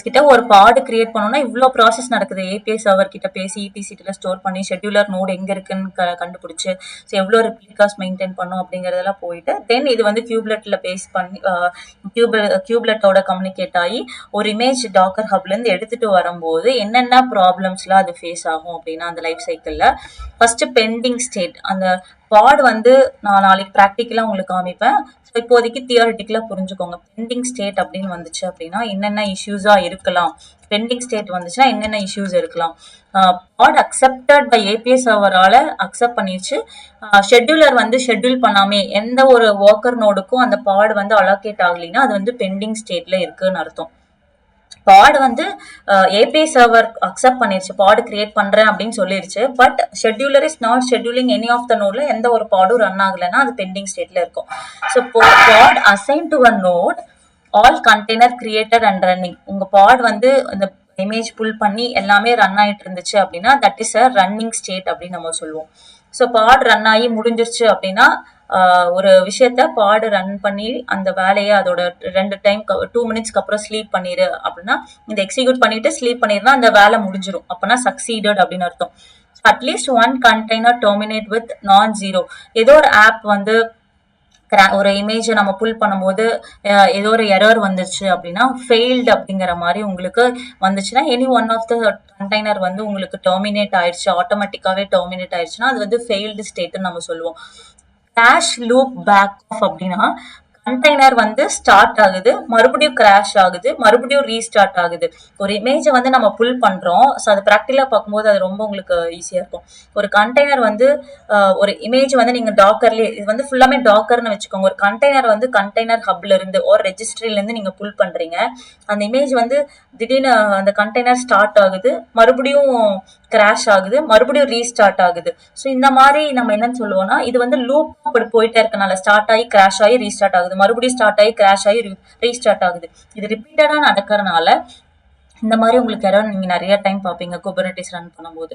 கிட்ட ஒரு பாடு கிரியேட் பண்ணோம்னா இவ்வளோ ப்ராசஸ் நடக்குது. ஏபிஐ சர்வர் கிட்ட பேசி இடிசிட்டில ஸ்டோர் பண்ணி ஷெட்யூலர் நோடு எங்க இருக்குன்னு கண்டுபிடிச்சு ஸோ எவ்வளோ ரெப்ளிகாஸ் மெயின்டைன் பண்ணும் அப்படிங்கறதெல்லாம் போயிட்டு தென் இது வந்து கியூப்லெட்ல பேஸ் பண்ணி கியூப்லெட்டோட கம்யூனிகேட் ஆகி ஒரு இமேஜ் டாக்கர் ஹப்ல இருந்து எடுத்துட்டு வரும்போது என்னென்ன ப்ராப்ளம்ஸ்லாம் அது ஃபேஸ் ஆகும் அப்படின்னா அந்த லைஃப் சைக்கிள்ல ஃபர்ஸ்ட் பெண்டிங் ஸ்டேட். அந்த பாட் வந்து நான் நாளைக்கு ப்ராக்டிக்கலாக உங்களுக்கு காமிப்பேன். ஸோ இப்போதைக்கு தியரிட்டிக்கலாக புரிஞ்சுக்கோங்க. பெண்டிங் ஸ்டேட் அப்படின்னு வந்துச்சு அப்படின்னா என்னென்ன இஷ்யூஸாக இருக்கலாம், பெண்டிங் ஸ்டேட் வந்துச்சுன்னா என்னென்ன இஷ்யூஸ் இருக்கலாம். பாட் அக்செப்டட் பை ஏபிஐ சர்வரால அக்செப்ட் பண்ணிடுச்சு, ஷெட்யூலர் வந்து ஷெட்யூல் பண்ணாமே எந்த ஒரு ஒர்க்கர் நோடுக்கும் அந்த பாட் வந்து அலோகேட் ஆகலைன்னா அது வந்து பெண்டிங் ஸ்டேட்ல இருக்குன்னு அர்த்தம். பாட் வந்து ஏபிஐ சர்வர் அக்செப்ட் பண்ணிருச்சு, பாட் கிரியேட் பண்றேன் அப்படின்னு சொல்லிருச்சு, but scheduler is not scheduling any of the நோட்ல எந்த ஒரு பாடும் ரன் ஆகலைன்னா அது பெண்டிங் ஸ்டேட்ல இருக்கும். So pod assign to a node all container created and running. உங்க பாட் வந்து இந்த இமேஜ் புல் பண்ணி எல்லாமே ரன் ஆயிட்டு இருந்துச்சு அப்படின்னா that is a running state அப்படின்னு நம்ம சொல்லுவோம். ஸோ பாட் ரன் ஆகி முடிஞ்சிருச்சு அப்படின்னா ஒரு விஷயத்த பாடு ரன் பண்ணி அந்த வேலையை அதோட 2 மினிட்ஸ்க்கு அப்புறம் ஸ்லீப் பண்ணிரு அப்படின்னா இந்த எக்ஸிக்யூட் பண்ணிட்டு ஸ்லீப் பண்ணிருந்தா அந்த வேலை முடிஞ்சிடும். அப்பனா சக்சீடட் அப்படின்னு அர்த்தம். At least one container terminate with நான் ஜீரோ. ஏதோ ஒரு ஆப் வந்து ஒரு இமேஜ் நம்ம புல் பண்ணும்போது ஏதோ ஒரு எரர் வந்துச்சு அப்படின்னா ஃபெயில்டு அப்படிங்கிற மாதிரி உங்களுக்கு வந்துச்சுன்னா any one of the container வந்து உங்களுக்கு டெர்மினேட் ஆயிடுச்சு, ஆட்டோமேட்டிக்காவே டெர்மினேட் ஆயிடுச்சுன்னா அது வந்து ஃபெயில்டு ஸ்டேட்னு நம்ம சொல்லுவோம். கிராஷ் லூப் பேக் ஆஃப் அப்படின்னா கண்டெய்னர் வந்து ஸ்டார்ட் ஆகுது, மறுபடியும் கிராஷ் ஆகுது, மறுபடியும் ரீஸ்டார்ட் ஆகுது. ஒரு இமேஜை வந்து நம்ம புல் பண்றோம். ஸோ அது ப்ராக்டிக்கலா பார்க்கும்போது அது ரொம்ப உங்களுக்கு ஈஸியா இருக்கும். ஒரு கண்டெய்னர் வந்து ஒரு இமேஜ் வந்து நீங்க டாக்கர்லயே, இது வந்து ஃபுல்லாமே டாக்கர்னு வச்சுக்கோங்க. ஒரு கண்டெய்னர் வந்து கண்டெய்னர் ஹப்ல இருந்து ஒரு ரெஜிஸ்ட்ரியில இருந்து நீங்க புல் பண்றீங்க. அந்த இமேஜ் வந்து திடீர்னு அந்த கண்டெய்னர் ஸ்டார்ட் ஆகுது, மறுபடியும் கிராஷ் ஆகுது, மறுபடியும் ரீஸ்டார்ட் ஆகுது. ஸோ இந்த மாதிரி நம்ம என்னன்னு சொல்லுவோம்னா இது வந்து லூப் அப்படி போயிட்டே இருக்கனால ஸ்டார்ட் ஆகி கிராஷ் ஆகி ரீஸ்டார்ட் ஆகுது, மறுபடியும் ஸ்டார்ட் ஆகி கிராஷ் ஆகி ரீஸ்டார்ட் ஆகுது. இது ரிப்பீட்டடா நடக்கிறனால இந்த மாதிரி உங்களுக்கு எரர் நீங்க நிறைய டைம் பார்ப்பீங்க குபர்னட்டிஸ் ரன் பண்ணும்போது.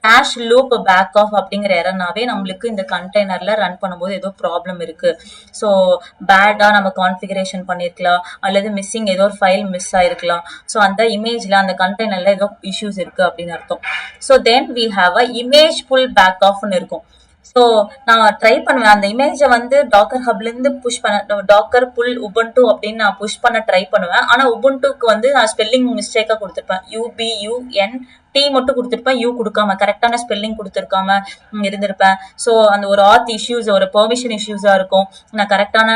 கிராஷ் லூப் பேக் ஆஃப் அப்படிங்கிற எரர்னாவே நம்மளுக்கு இந்த கண்டெய்னர்ல ரன் பண்ணும்போது ஏதோ ப்ராப்ளம் இருக்கு. ஸோ பேடா நம்ம கான்ஃபிகரேஷன் பண்ணிருக்கலாம், அல்லது மிஸ்ஸிங் ஏதோ ஒரு ஃபைல் மிஸ் ஆயிருக்கலாம். ஸோ அந்த இமேஜ்ல அந்த கண்டெய்னர்ல ஏதோ இஷ்யூஸ் இருக்கு அப்படின்னு அர்த்தம். So then we have a image pull back ஆஃப்னு இருக்கும். ஸோ நான் ட்ரை பண்ணுவேன் அந்த இமேஜை வந்து டாக்கர் ஹப்ல இருந்து புஷ் பண்ண, டாக்கர் புல் உபுண்டு அப்படின்னு நான் புஷ் பண்ண ட்ரை பண்ணுவேன். ஆனா உபுண்டுக்கு வந்து நான் ஸ்பெல்லிங் மிஸ்டேக்கா கொடுத்துருப்பேன். UBUN T மட்டும் கொடுத்துருப்பேன், யூ கொடுக்காம கரெக்டான ஸ்பெல்லிங் கொடுத்துருக்காம இருந்திருப்பேன். ஸோ அந்த ஒரு ஆத் இஷ்யூஸ், ஒரு பெர்மிஷன் இஷ்யூஸா இருக்கும். நான் கரெக்டான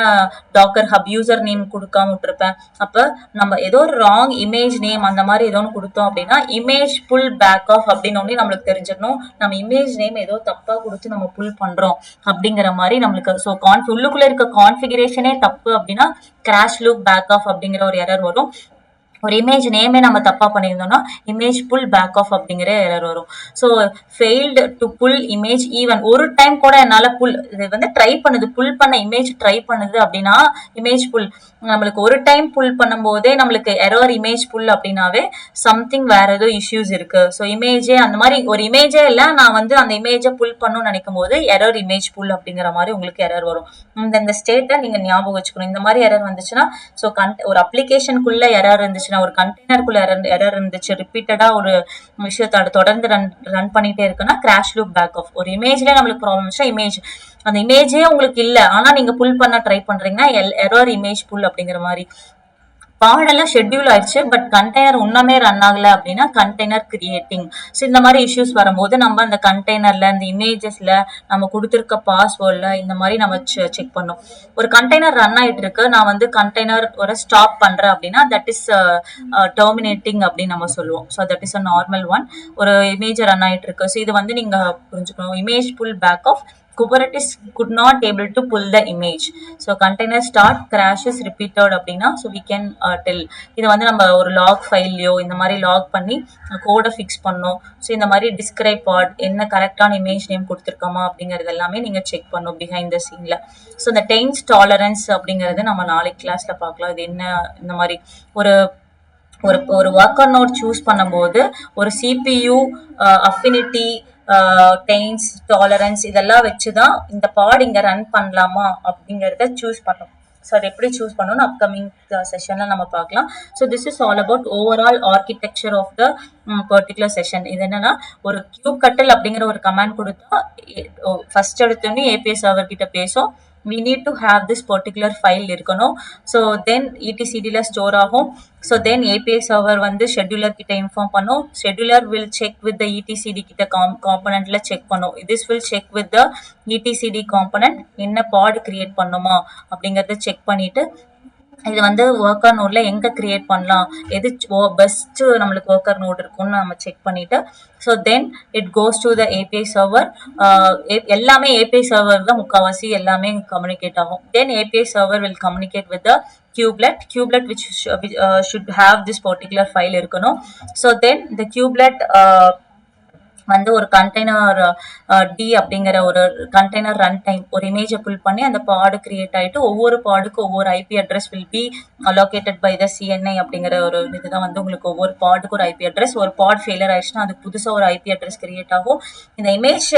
டாக்கர் ஹப் யூசர் நேம் கொடுக்காம விட்டுருப்பேன். அப்ப நம்ம ஏதோ ஒரு ராங் இமேஜ் நேம் அந்த மாதிரி ஏதோ ஒன்று கொடுத்தோம் அப்படின்னா இமேஜ் புல் பேக் ஆஃப் அப்படின்னு ஒண்ணு நம்மளுக்கு தெரிஞ்சிடணும். நம்ம இமேஜ் நேம் ஏதோ தப்பா கொடுத்து நம்ம புல் பண்றோம் அப்படிங்கிற மாதிரி நம்மளுக்கு. ஸோ உள்ளுக்குள்ள இருக்க கான்ஃபிகரேஷனே தப்பு அப்படின்னா கிராஷ் லூப் பேக் ஆஃப் அப்படிங்கிற ஒரு எரர் வரும். ஒரு இமேஜ் நேமே நம்ம தப்பா பண்ணியிருந்தோம்னா இமேஜ் புல் பேக் ஆஃப் அப்படிங்கிற எரர் வரும். So failed to pull image even ஒரு டைம் கூட என்னால் இது வந்து ட்ரை பண்ணுது, புல் பண்ண இமேஜ் ட்ரை பண்ணுது அப்படின்னா இமேஜ் புல் நம்மளுக்கு ஒரு டைம் புல் பண்ணும்போதே நம்மளுக்கு எரர் இமேஜ் புல் அப்படின்னாவே சம்திங் வேற ஏதோ இஷ்யூஸ் இருக்கு. ஸோ இமேஜே அந்த மாதிரி ஒரு இமேஜே இல்லை, நான் வந்து அந்த இமேஜை புல் பண்ணணும்னு நினைக்கும் போது எரர் இமேஜ் புல் அப்படிங்கிற மாதிரி உங்களுக்கு எரர் வரும். இந்த ஸ்டேட்டை நீங்க ஞாபகம் வச்சுக்கணும். இந்த மாதிரி எரர் வந்துச்சுன்னா ஸோ ஒரு அப்ளிகேஷனுக்குள்ள எரர் இருந்துச்சுன்னா, ஒரு கண்டெய்னருக்குள்ள எரர் இருந்துச்சு, ரிப்பீட்டடா ஒரு விஷயத்த தொடர்ந்து ரன் பண்ணிட்டே இருக்குன்னா கிராஷ் லூப் பேக் ஆஃப். ஒரு இமேஜ்ல நம்மளுக்கு ப்ராப்ளம் இருந்துச்சுன்னா இமேஜ் அந்த இமேஜே உங்களுக்கு இல்ல, ஆனா நீங்க புல் பண்ண ட்ரை பண்றீங்கன்னா எரர் இமேஜ் புல் அப்படிங்கிற மாதிரி. பாடெல்லாம் ஷெட்யூல் ஆயிடுச்சு பட் கண்டெய்னர் இன்னமே ரன் ஆகல அப்படின்னா கண்டெய்னர் கிரியேட்டிங். ஸோ இந்த மாதிரி இஷ்யூஸ் வரும்போது நம்ம அந்த கண்டெய்னர்ல இந்த இமேஜஸ்ல நம்ம கொடுத்துருக்க பாஸ்வேர்ட்ல இந்த மாதிரி நம்ம செக் பண்ணோம். ஒரு கண்டெய்னர் ரன் ஆயிட்டு இருக்கு, நான் வந்து கண்டெய்னர் ஒரு ஸ்டாப் பண்றேன் அப்படின்னா தட் இஸ் டெர்மினேட்டிங் அப்படின்னு நம்ம சொல்லுவோம். So that is a normal one. ஒரு இமேஜ் ரன் ஆயிட்டு இருக்கு, ஸோ இது வந்து நீங்க புரிஞ்சுக்கணும். Image pull back off Kubernetes could not able to pull the image. So container start crashes repeated அப்படின்னா so we can tell. இது வந்து நம்ம ஒரு லாக் ஃபைல்லையோ இந்த மாதிரி லாக் பண்ணி கோடை ஃபிக்ஸ் பண்ணோம். ஸோ இந்த மாதிரி டிஸ்கிரைப் பாட் என்ன கரெக்டான இமேஜ் நேம் கொடுத்துருக்கோமா அப்படிங்கிறது எல்லாமே நீங்க செக் பண்ணும் பிஹைண்ட் த சீன்ல. ஸோ இந்த டெயின்ஸ் டாலரன்ஸ் அப்படிங்கிறது நம்ம நாளைக்கு கிளாஸ்ல பார்க்கலாம். இது என்ன இந்த மாதிரி ஒரு ஒரு ஒரு ஒர்க்கர் நோட் சூஸ் பண்ணும்போது ஒரு சிபியு அஃபினிட்டி டெயின்ஸ் டாலரன்ஸ் இதெல்லாம் வச்சுதான் இந்த பாட் இங்க ரன் பண்ணலாமா அப்படிங்கறத சூஸ் பண்ணும். ஸோ அதை எப்படி சூஸ் பண்ணணும்னு அப்கமிங் செஷன்ல நம்ம பார்க்கலாம். So this is all about overall architecture of the particular session. இது என்னன்னா ஒரு கியூப் கட்டல் அப்படிங்கிற ஒரு கமாண்ட் கொடுத்தா ஃபர்ஸ்ட் எடுத்தோடனே ஏபிஎஸ் சர்வர் கிட்ட பேசும். we need to have this particular file இருக்கணும். so then etcd ல ஸ்டோர் ஆகும். so then API server வந்து scheduler கிட்ட இன்ஃபார்ம் பண்ணும். scheduler will check with the etcd கிட்ட காம்பனன்ட்ல செக் பண்ணும். this will check with the etcd component என்ன பாட் create பண்ணுமா அப்படிங்கறத செக் பண்ணிட்டு இது வந்து ஒர்க்கர் நோட்ல எங்க கிரியேட் பண்ணலாம், எது பெஸ்ட் நம்மளுக்கு ஒர்க்கர் நோட் இருக்கும்னு நம்ம செக் பண்ணிட்டு so then it goes to the API server. எல்லாமே ஏபிஐ சர்வர் தான் முக்கால்வாசி எல்லாமே கம்யூனிகேட் ஆகும். Then API server will communicate with the kubelet which should have this particular file இருக்கணும். ஸோ தென் இந்த kubelet வந்து ஒரு கண்டெய்னர் டி அப்படிங்கிற ஒரு கண்டெய்னர் ரன் டைம் ஒரு இமேஜை புல் பண்ணி அந்த பாடு கிரியேட் ஆயிட்டு ஒவ்வொரு பாடுக்கும் ஒவ்வொரு IP address will be allocated by the CNI அப்படிங்கிற ஒரு இதுதான் வந்து உங்களுக்கு ஒவ்வொரு பாடுக்கு ஒரு ஐபி அட்ரஸ். ஒரு பாட் ஃபெயிலியர் ஆயிடுச்சுன்னா அதுக்கு புதுசாக ஒரு ஐபி அட்ரஸ் கிரியேட் ஆகும். இந்த இமேஜ்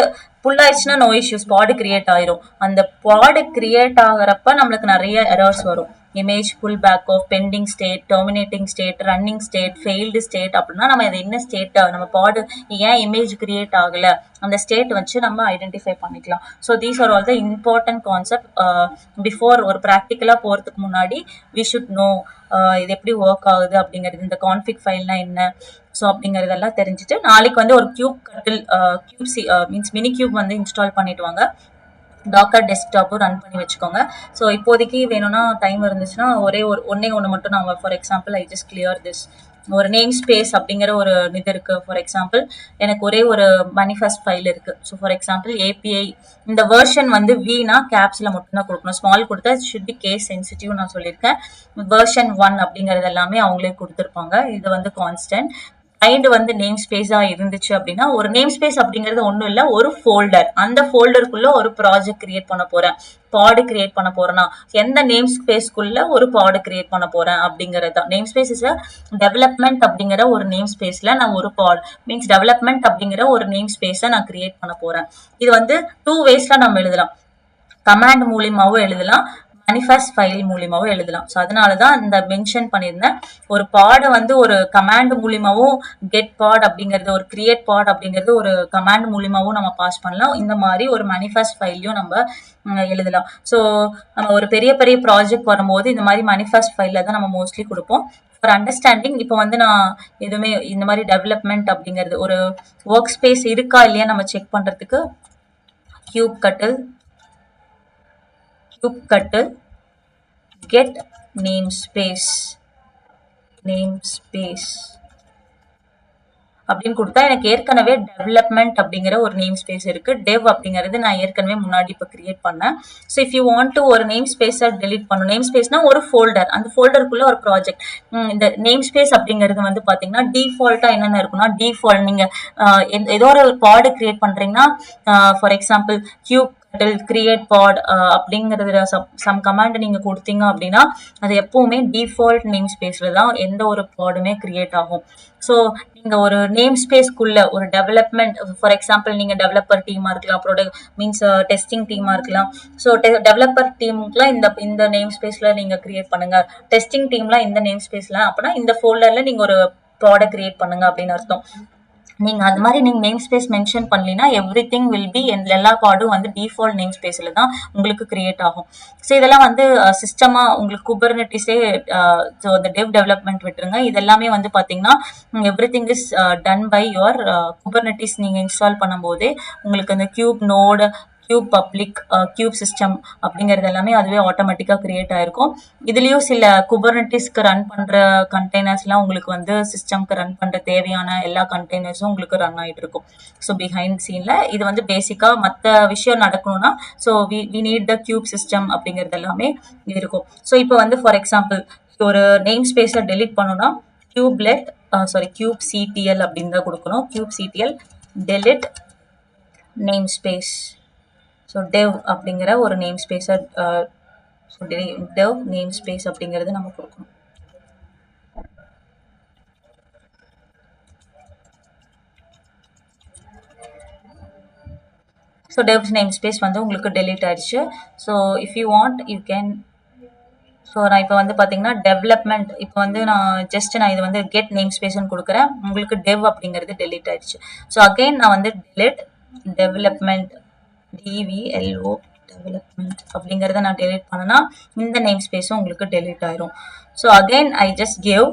புல் ஆயிடுச்சுன்னா நோ இஷ்யூஸ், பாடு கிரியேட் ஆயிரும். அந்த பாடு கிரியேட் ஆகிறப்ப நம்மளுக்கு நிறைய எரர்ஸ் வரும். Image pull back off, pending state, terminating state, running state, failed state அப்படின்னா நம்ம இது என்ன ஸ்டேட் நம்ம பாடு ஏன் இமேஜ் கிரியேட் ஆகல அந்த ஸ்டேட் வச்சு நம்ம ஐடென்டிஃபை பண்ணிக்கலாம். So these are all the important concept. Before ஒரு ப்ராக்டிக்கலா போறதுக்கு முன்னாடி வி ஷுட் நோ இது எப்படி ஒர்க் ஆகுது அப்படிங்கிறது, இந்த கான்ஃபிக் ஃபைல்னா என்ன ஸோ அப்படிங்கிறதெல்லாம் தெரிஞ்சுட்டு நாளைக்கு வந்து ஒரு கியூப் கட்டில் மீன்ஸ் மினி கியூப் வந்து இன்ஸ்டால் பண்ணிட்டு வாங்க. டாக்கர் டெஸ்க்டாப்பும் ரன் பண்ணி வச்சுக்கோங்க. ஸோ இப்போதைக்கு வேணும்னா டைம் இருந்துச்சுன்னா ஒன்னே ஒன்று மட்டும் நான் for example I just clear this ஒரு நேம் ஸ்பேஸ் அப்படிங்கிற ஒரு இது இருக்கு. ஃபார் எக்ஸாம்பிள் எனக்கு ஒரே ஒரு மனிஃபெஸ்ட் ஃபைல் இருக்கு. ஸோ ஃபார் எக்ஸாம்பிள் ஏபிஐ இந்த வெர்ஷன் வந்து வீனா கேப்ஸ்ல மட்டும்தான் கொடுக்கணும், ஸ்மால் கொடுத்தா ஷுட் பி கேஸ் சென்சிட்டிவ் நான் சொல்லியிருக்கேன். வெர்ஷன் 1 அப்படிங்கிறது எல்லாமே அவங்களே கொடுத்துருப்பாங்க. இது வந்து கான்ஸ்டன்ட் கைண்ட் வந்து நேம் ஸ்பேஸா இருந்துச்சு அப்படின்னா ஒரு நேம் ஸ்பேஸ் அப்படிங்கிறது ஒன்றும் இல்லை, ஒரு ஃபோல்டர். அந்த ஃபோல்டருக்குள்ள ஒரு ப்ராஜெக்ட் கிரியேட் பண்ண போறேன், பாடு கிரியேட் பண்ண போறேன்னா எந்த நேம் ஸ்பேஸ்க்குள்ள ஒரு பாடு கிரியேட் பண்ண போறேன் அப்படிங்கிறது தான் நேம் ஸ்பேஸ். இஸ் டெவலப்மெண்ட் அப்படிங்கிற ஒரு நேம் ஸ்பேஸ்ல நான் ஒரு பாட் மீன்ஸ் டெவலப்மெண்ட் அப்படிங்கிற ஒரு நேம் ஸ்பேஸை நான் கிரியேட் பண்ண போறேன். இது வந்து 2 waysல நம்ம எழுதலாம். கமாண்ட் மூலியமாவும் எழுதலாம், மேனிஃபெஸ்ட் ஃபைல் மூலியமாவும் எழுதலாம். ஸோ அதனாலதான் இந்த மென்ஷன் பண்ணியிருந்தேன். ஒரு பாடை வந்து ஒரு கமாண்ட் மூலியமாவும் கெட் பாட் அப்படிங்கிறது ஒரு கிரியேட் பாட் அப்படிங்கிறது ஒரு கமாண்ட் மூலியமாவும் நம்ம பாஸ் பண்ணலாம். இந்த மாதிரி ஒரு மேனிஃபெஸ்ட் ஃபைலையும் நம்ம எழுதலாம். ஸோ நம்ம ஒரு பெரிய பெரிய ப்ராஜெக்ட் வரும்போது இந்த மாதிரி மேனிஃபெஸ்ட் ஃபைல்ல தான் நம்ம மோஸ்ட்லி கொடுப்போம். ஃபார் அண்டர்ஸ்டாண்டிங் இப்போ வந்து நான் எதுவுமே இந்த மாதிரி டெவலப்மெண்ட் அப்படிங்கிறது ஒரு ஒர்க் ஸ்பேஸ் இருக்கா இல்லையா நம்ம செக் பண்றதுக்கு கியூப் கட்டில் get namespace அப்படின்னு கொடுத்தா எனக்கு ஏற்கனவே டெவலப்மெண்ட் அப்படிங்கிற ஒரு நேம் ஸ்பேஸ் இருக்கு. டெவ் அப்படிங்கிறது நான் ஏற்கனவே முன்னாடி இப்போ கிரியேட் பண்ணேன். So if you want to ஒரு நேம் ஸ்பேஸை டெலிட் பண்ணணும், நேம் ஸ்பேஸ்னா ஒரு ஃபோல்டர், அந்த ஃபோல்டருக்குள்ள ஒரு ப்ராஜெக்ட். இந்த நேம் ஸ்பேஸ் அப்படிங்கிறது வந்து பாத்தீங்கன்னா டிஃபால்ட்டா என்னென்ன இருக்குன்னா, டிஃபால்ட் நீங்க ஏதோ ஒரு பாடு கிரியேட் பண்றீங்கன்னா, ஃபார் எக்ஸாம்பிள் கியூப் கிரியேட் பாட் அப்படிங்கறதுல சம் கமாண்ட் நீங்க கொடுத்தீங்க அப்படின்னா அது எப்பவுமே டிஃபால்ட் நேம் ஸ்பேஸ்ல தான் எந்த ஒரு பாடுமே கிரியேட் ஆகும். ஸோ நீங்க ஒரு நேம் ஸ்பேஸ்க்குள்ள ஒரு டெவலப்மெண்ட், ஃபார் எக்ஸாம்பிள் நீங்க டெவலப்பர் டீமா இருக்கலாம், ப்ராடக்ட் மீன்ஸ் டெஸ்டிங் டீமா இருக்கலாம். ஸோ டெவலப்பர் டீமுக்குலாம் இந்த நேம் ஸ்பேஸ்ல நீங்க கிரியேட் பண்ணுங்க, டெஸ்டிங் டீம்லாம் இந்த நேம் ஸ்பேஸ்ல, அப்படின்னா இந்த ஃபோல்டர்ல நீங்க ஒரு ப்ராடக்ட் கிரியேட் பண்ணுங்க அப்படின்னு அர்த்தம். நீங்க அந்த மாதிரி நீங்க நேம் ஸ்பேஸ் மென்ஷன் பண்ணலனா எவ்ரிதிங் வில் பி, எல்லா பாடும் வந்து டிஃபால்ட் நேம் ஸ்பேஸ்ல தான் உங்களுக்கு கிரியேட் ஆகும். ஸோ இதெல்லாம் வந்து சிஸ்டமா உங்களுக்கு குபர்னெட்டிஸே, ஸோ இந்த டெவலப்மெண்ட் விட்டுருங்க. இதெல்லாமே வந்து பாத்தீங்கன்னா everything is done by your Kubernetes. நீங்க இன்ஸ்டால் பண்ணும்போதே உங்களுக்கு அந்த kube node, kube public, kube system அப்படிங்கிறது எல்லாமே அதுவே ஆட்டோமேட்டிக்கா கிரியேட் ஆயிருக்கும். இதுலயும் சில குபர்னெட்டிஸ்க்கு ரன் பண்ற கண்டெய்னர்ஸ்லாம் உங்களுக்கு வந்து சிஸ்டம்க்கு ரன் பண்ற தேவையான எல்லா கண்டெய்னர்ஸும் உங்களுக்கு ரன் ஆயிட்டு இருக்கும். ஸோ பிஹைண்ட் சீன்ல இது வந்து பேசிக்கா மற்ற விஷயம் நடக்கணும்னா, so we need the kube system அப்படிங்கிறது எல்லாமே இருக்கும். ஸோ இப்போ வந்து ஃபார் எக்ஸாம்பிள் ஒரு நேம் ஸ்பேஸை டெலிட் பண்ணணும்னா கியூப் சிடிஎல் அப்படின்னு தான் கொடுக்கணும். Kubectl delete namespace. So dev அப்படிங்கிற ஒரு நேம் ஸ்பேஸை டெவ் நேம் ஸ்பேஸ் அப்படிங்கிறது நம்ம கொடுக்கணும். ஸோ டெவ் நேம் ஸ்பேஸ் வந்து உங்களுக்கு டெலீட் ஆயிடுச்சு. So if you want you can, so நான் இப்போ வந்து பார்த்தீங்கன்னா டெவலப்மெண்ட், இப்போ வந்து நான் இது வந்து கெட் நேம் ஸ்பேஸ்ன்னு கொடுக்குறேன். உங்களுக்கு டெவ் அப்படிங்கிறது டெலீட் ஆயிடுச்சு. ஸோ அகைன் நான் வந்து டெலிட் டெவலப்மெண்ட், DVLO டெவலப்மெண்ட் அப்படிங்கிறத நான் டெலிட் பண்ணனா இந்த நேம் ஸ்பேஸும் உங்களுக்கு டெலிட் ஆயிரும். So again I just give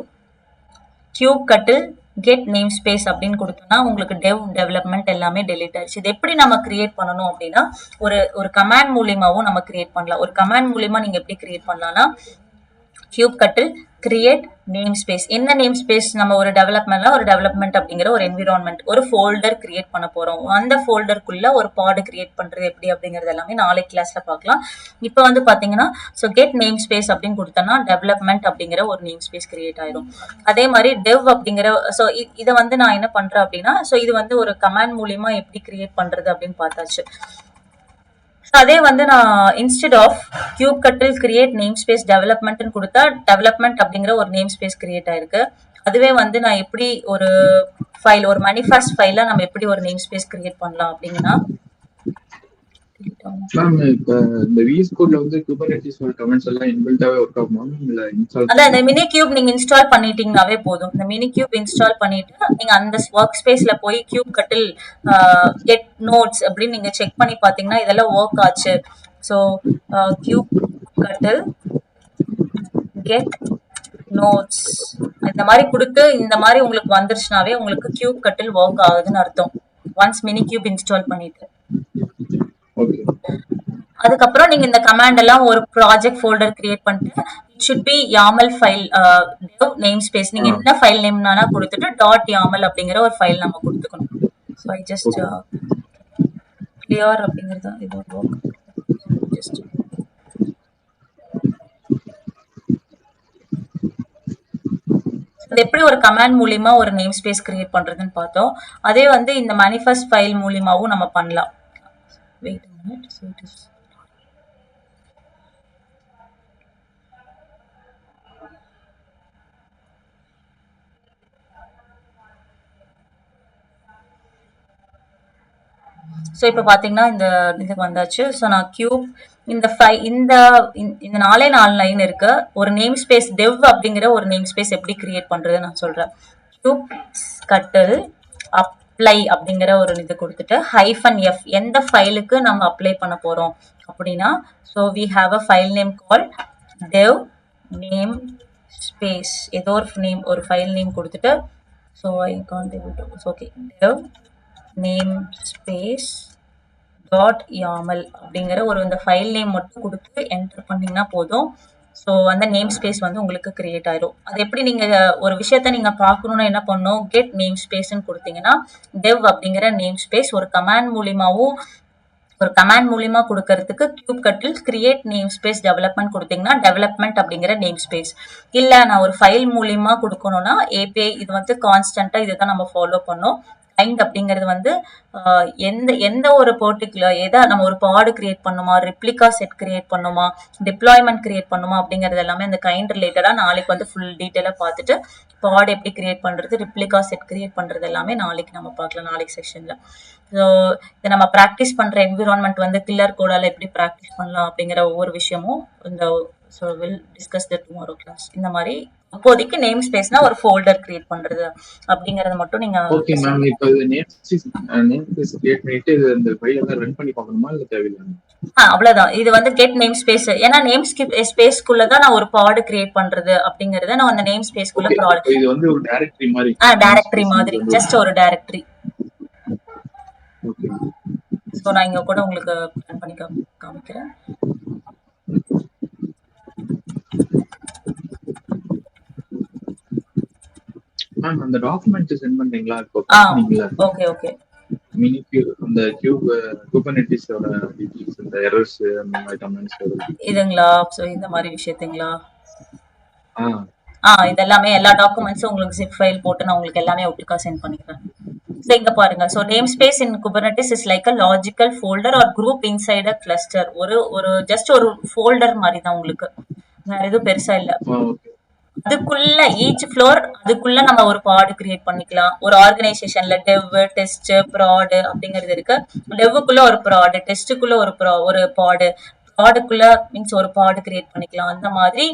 cube கட்டில் கெட் நேம் ஸ்பேஸ் அப்படின்னு கொடுத்தோம்னா உங்களுக்கு டெவலப்மெண்ட் எல்லாமே டெலிட் ஆயிடுச்சு. இது எப்படி நம்ம கிரியேட் பண்ணணும் அப்படின்னா, ஒரு கமாண்ட் மூலியமாவும் நம்ம கிரியேட் பண்ணலாம். ஒரு கமாண்ட் மூலியமா நீங்க எப்படி கிரியேட் பண்ணலாம்னா, கியூப் கட்டில் கிரியேட் நேம் ஸ்பேஸ். என்ன நேம் ஸ்பேஸ்? நம்ம ஒரு டெவலப்மெண்ட் அப்படிங்கிற ஒரு என்விரான்மெண்ட், ஒரு ஃபோல்டர் கிரியேட் பண்ண போறோம். அந்த ஃபோல்டருக்குள்ள ஒரு பாட் கிரியேட் பண்றது எப்படி அப்படிங்கிறது எல்லாமே நாளைக்கு கிளாஸ்ல பார்க்கலாம். இப்போ வந்து பாத்தீங்கன்னா ஸோ கெட் நேம் ஸ்பேஸ் அப்படின்னு கொடுத்தோம்னா டெவலப்மெண்ட் அப்படிங்கிற ஒரு நேம் ஸ்பேஸ் கிரியேட் ஆயிரும். அதே மாதிரி டெவ் அப்படிங்கிற, ஸோ இதை வந்து நான் என்ன பண்றேன் அப்படின்னா, ஸோ இது வந்து ஒரு கமாண்ட் மூலியமா எப்படி கிரியேட் பண்றது அப்படின்னு பார்த்தாச்சு. அதே வந்து நான் இன்ஸ்டெட் ஆஃப் கியூப் கட்டில் கிரியேட் நேம் ஸ்பேஸ் டெவலப்மெண்ட்னு கொடுத்தா டெவலப்மெண்ட் அப்படிங்கிற ஒரு நேம் ஸ்பேஸ் கிரியேட் ஆயிருக்கு. அதுவே வந்து நான் எப்படி ஒரு ஃபைல், ஒரு மனிஃபெஸ்ட் ஃபைல நம்ம எப்படி ஒரு நேம் ஸ்பேஸ் கிரியேட் பண்ணலாம் அப்படின்னா, மேம் இப்ப இந்த VS கோட்ல வந்து குபர்னெட்டிஸ் கமெண்ட்ஸ் எல்லாம் இன்பில்டாவே ஒர்க் ஆகுமா இல்ல இன்ஸ்டால்? அதான் இந்த மினி கியூப் நீங்க இன்ஸ்டால் பண்ணிட்டீங்கன்னாவே போதும். இந்த மினி கியூப் இன்ஸ்டால் பண்ணிட்டு நீங்க அந்த ஒர்க் ஸ்பேஸ்ல போய் கியூப் கட்டில் கெட் நோட்ஸ் அப்படின்னு நீங்க செக் பண்ணி பாத்தீங்கன்னா இதெல்லாம் ஒர்க் ஆச்சு. ஸோ கியூப் கட்டில் கெட் நோட்ஸ் இந்த மாதிரி கொடுத்து இந்த மாதிரி உங்களுக்கு வந்துருச்சுனாவே உங்களுக்கு கியூப் கட்டில் ஒர்க் ஆகுதுன்னு அர்த்தம். ஒன்ஸ் மினி கியூப் இன்ஸ்டால் பண்ணிட்டு அதுக்கப்புறம் நீங்க இந்த கமாண்ட் எல்லாம் ஒரு ப்ராஜெக்ட் ஃபோல்டர் கிரியேட் பண்ணிட்டு it should B YAML file name space. நீங்க என்ன ஃபைல் நேம்னா கொடுத்துட்டு .yaml அப்படிங்கிற ஒரு ஃபைல் நம்ம கொடுத்துக்கணும். ஸோ ஐ ஜஸ்ட் கிளியர் அப்படிங்கிறது இது ஜஸ்ட் எப்படி ஒரு கமாண்ட் மூலியமா ஒரு நேம் ஸ்பேஸ் கிரியேட் பண்றதுன்னு பார்த்தோம். அதே வந்து இந்த manifest ஃபைல் மூலியமாவும் நம்ம பண்ணலாம். Wait a minute. So it is so இப்போ பார்த்தீங்கன்னா இந்த இதுக்கு வந்தாச்சு. ஸோ நான் கியூப் இந்த இந்த 4 லைன் இருக்கு. ஒரு நேம் ஸ்பேஸ் டெவ் அப்படிங்கிற ஒரு நேம் ஸ்பேஸ் எப்படி கிரியேட் பண்றது நான் சொல்றேன். கியூப் கட்டில் அப்ளை அப்படிங்கிற ஒரு இது கொடுத்துட்டு -f எந்த ஃபைலுக்கு நம்ம அப்ளை பண்ண போறோம் அப்படின்னா, so we have a file name call dev namespace, ஏதோ ஒரு ஃபைல் நேம் கொடுத்துட்டு, so I can't able to, okay, dev namespace .yaml அப்படிங்கிற ஒரு இந்த ஃபைல் நேம் மட்டும் கொடுத்து என்டர் பண்ணீங்கன்னா போதும். ஸோ அந்த நேம் ஸ்பேஸ் வந்து உங்களுக்கு கிரியேட் ஆயிரும். அது எப்படி நீங்க ஒரு விஷயத்த நீங்க பார்க்கணும்னா என்ன பண்ணணும், கெட் நேம் ஸ்பேஸ்ன்னு கொடுத்தீங்கன்னா டெவ் அப்படிங்கிற நேம் ஸ்பேஸ் ஒரு கமாண்ட் மூலியமா கொடுக்கறதுக்கு கியூப் கட்டில் கிரியேட் நேம் ஸ்பேஸ் டெவலப்மெண்ட் கொடுத்தீங்கன்னா டெவலப்மெண்ட் அப்படிங்கிற நேம் ஸ்பேஸ். இல்ல நான் ஒரு ஃபைல் மூலியமா கொடுக்கணும்னா ஏபிஐ இது வந்து கான்ஸ்டன்டா இதுதான் நம்ம ஃபாலோ பண்ணோம். கைண்ட் அப்படிங்கிறது வந்து எந்த ஒரு பர்டிகுலர் எதை நம்ம ஒரு பாடு கிரியேட் பண்ணுமா, ரெப்ளிகா செட் கிரியேட் பண்ணுமா, டிப்ளாய்மெண்ட் கிரியேட் பண்ணுமா அப்படிங்கிறது எல்லாமே இந்த கைண்ட் ரிலேட்டடா நாளைக்கு வந்து ஃபுல் டீட்டெயிலா பார்த்துட்டு பாட் எப்படி கிரியேட் பண்றது, ரெப்ளிகா செட் கிரியேட் பண்றது எல்லாமே நாளைக்கு நம்ம பார்க்கலாம் நாளைக்கு செக்ஷன்ல. ஸோ இதை நம்ம ப்ராக்டிஸ் பண்ற என்விரான்மெண்ட் வந்து கில்லர் கோடால எப்படி ப்ராக்டிஸ் பண்ணலாம் அப்படிங்கிற ஒவ்வொரு விஷயமும் இந்த so will discuss the tomorrow class. இந்த மாதிரி அப்போதைக்கு நேம் ஸ்பேஸ்னா ஒரு ஃபோல்டர் கிரியேட் பண்றது அப்படிங்கறது மட்டும் நீங்க ஓகே மேம். இப்போ இது நேம் ஸ்பேஸ் கிரியேட் பண்ணிட்டு இது இந்த ஃபைல் எல்லாம் ரன் பண்ணி பார்க்கணுமா இல்ல தேவையில்லை? அவ்வளவுதான். இது வந்து கெட் நேம் ஸ்பேஸ். ஏன்னா நேம் ஸ்பேஸ்க்குள்ள தான் நான் ஒரு பாட் கிரியேட் பண்றது அப்படிங்கறத நான் அந்த நேம் ஸ்பேஸ்க்குள்ள ப்ராடக்ட் இது வந்து ஒரு டைரக்டரி மாதிரி. டைரக்டரி மாதிரி, ஜஸ்ட் ஒரு டைரக்டரி. ஓகே. ஸோ நான் இங்க கூட உங்களுக்கு பிளான் பண்ணி காமிக்கிறேன். மேம் அந்த டாக்குமெண்ட் சென்ட் பண்றீங்களா இப்போ? Okay okay. மினி அந்த குபர்னெட்டிஸோட டீடைல்ஸ், இந்த எரர்ஸ் அந்த மாதிரி கமெண்ட்ஸ் இதுங்களா? ஸோ இந்த மாதிரி விஷயத்துங்களா? இதெல்லாமே எல்லா டாக்குமெண்ட்ஸும் உங்களுக்கு zip ஃபைல் போட்டு நான் உங்களுக்கு எல்லாமே ஒட்டுக்கா சென்ட் பண்ணிக்கிறேன். ஸோ இங்க பாருங்க. So namespace in Kubernetes is like a logical folder or group inside a cluster. ஒரு ஜஸ்ட் ஒரு ஃபோல்டர் மாதிரி தான் உங்களுக்கு, வேற எதுவும் பெருசா இல்ல. அதுக்குள்ள ஈச் ஃப்ளோர் அதுக்குள்ள நம்ம ஒரு பாட் கிரியேட் பண்ணிக்கலாம். ஒரு ஆர்கனைசேஷன்ல டெவ், டெஸ்ட், ப்ராட் அப்படிங்கிறது இருக்கு. டெவ்வுக்குள்ள ஒரு ப்ராட், டெஸ்ட்டுக்குள்ள ஒரு பாடு, ப்ராடுக்குள்ள மீன்ஸ் ஒரு பாடு கிரியேட் பண்ணிக்கலாம். அந்த மாதிரி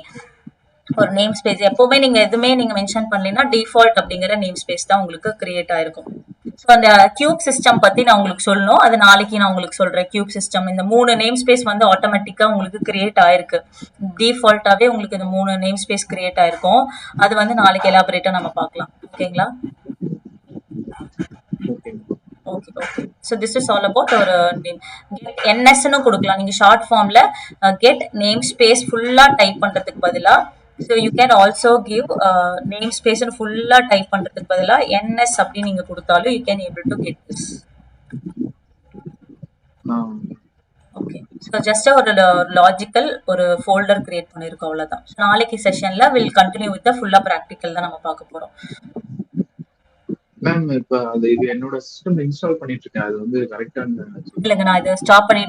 ஒரு நேம் ஸ்பேஸ் எப்பவுமே நீங்க எதுவுமே நீங்க மென்ஷன் பண்ணலீங்கன்னா டிஃபால்ட் அப்படிங்கிற நேம் ஸ்பேஸ் தான் உங்களுக்கு கிரியேட் ஆயிருக்கும். ஸோ அந்த கியூப் சிஸ்டம் பத்தி நான் உங்களுக்கு சொல்லணும், அது நாளைக்கு நான் உங்களுக்கு சொல்றேன். கியூப் சிஸ்டம் இந்த 3 நேம் ஸ்பேஸ் வந்து ஆட்டோமேட்டிக்கா உங்களுக்கு கிரியேட் ஆயிருக்கு. டிஃபால்ட்டாவே உங்களுக்கு இந்த 3 நேம் ஸ்பேஸ் கிரியேட் ஆயிருக்கும். அது வந்து நாளைக்கு எலாபரேட்டா நம்ம பார்க்கலாம். ஓகேங்களா? Okay okay. So this is all about ஒரு நேம். கெட் என்எஸ்ன்னு கொடுக்கலாம். நீங்க ஷார்ட் ஃபார்ம்ல கெட் நேம் ஸ்பேஸ் ஃபுல்லா டைப் பண்றதுக்கு பதிலா so you can also give name ஸ்பேஸ்ன்னு ஃபுல்லா டைப் பண்றதுக்கு பதிலா என்எஸ் அப்படின்னு நீங்க கொடுத்தாலும் you can able to get this. Okay. So just ஒரு லாஜிக்கல் ஒரு ஃபோல்டர் கிரியேட் பண்ணிருக்கோம், அவ்வளவுதான். நாளைக்கு செஷன்ல வில் கண்டினியூ வித் ஃபுல்லா ப்ராக்டிக்கல் தான் நம்ம பார்க்க போறோம். மேம் இப்போ அது இது என்னோட சிஸ்டம்ல இன்ஸ்டால் பண்ணிட்டு இருக்கேன், அது வந்து கரெக்டா இல்லைங்க, நான் இதை ஸ்டாப் பண்ணி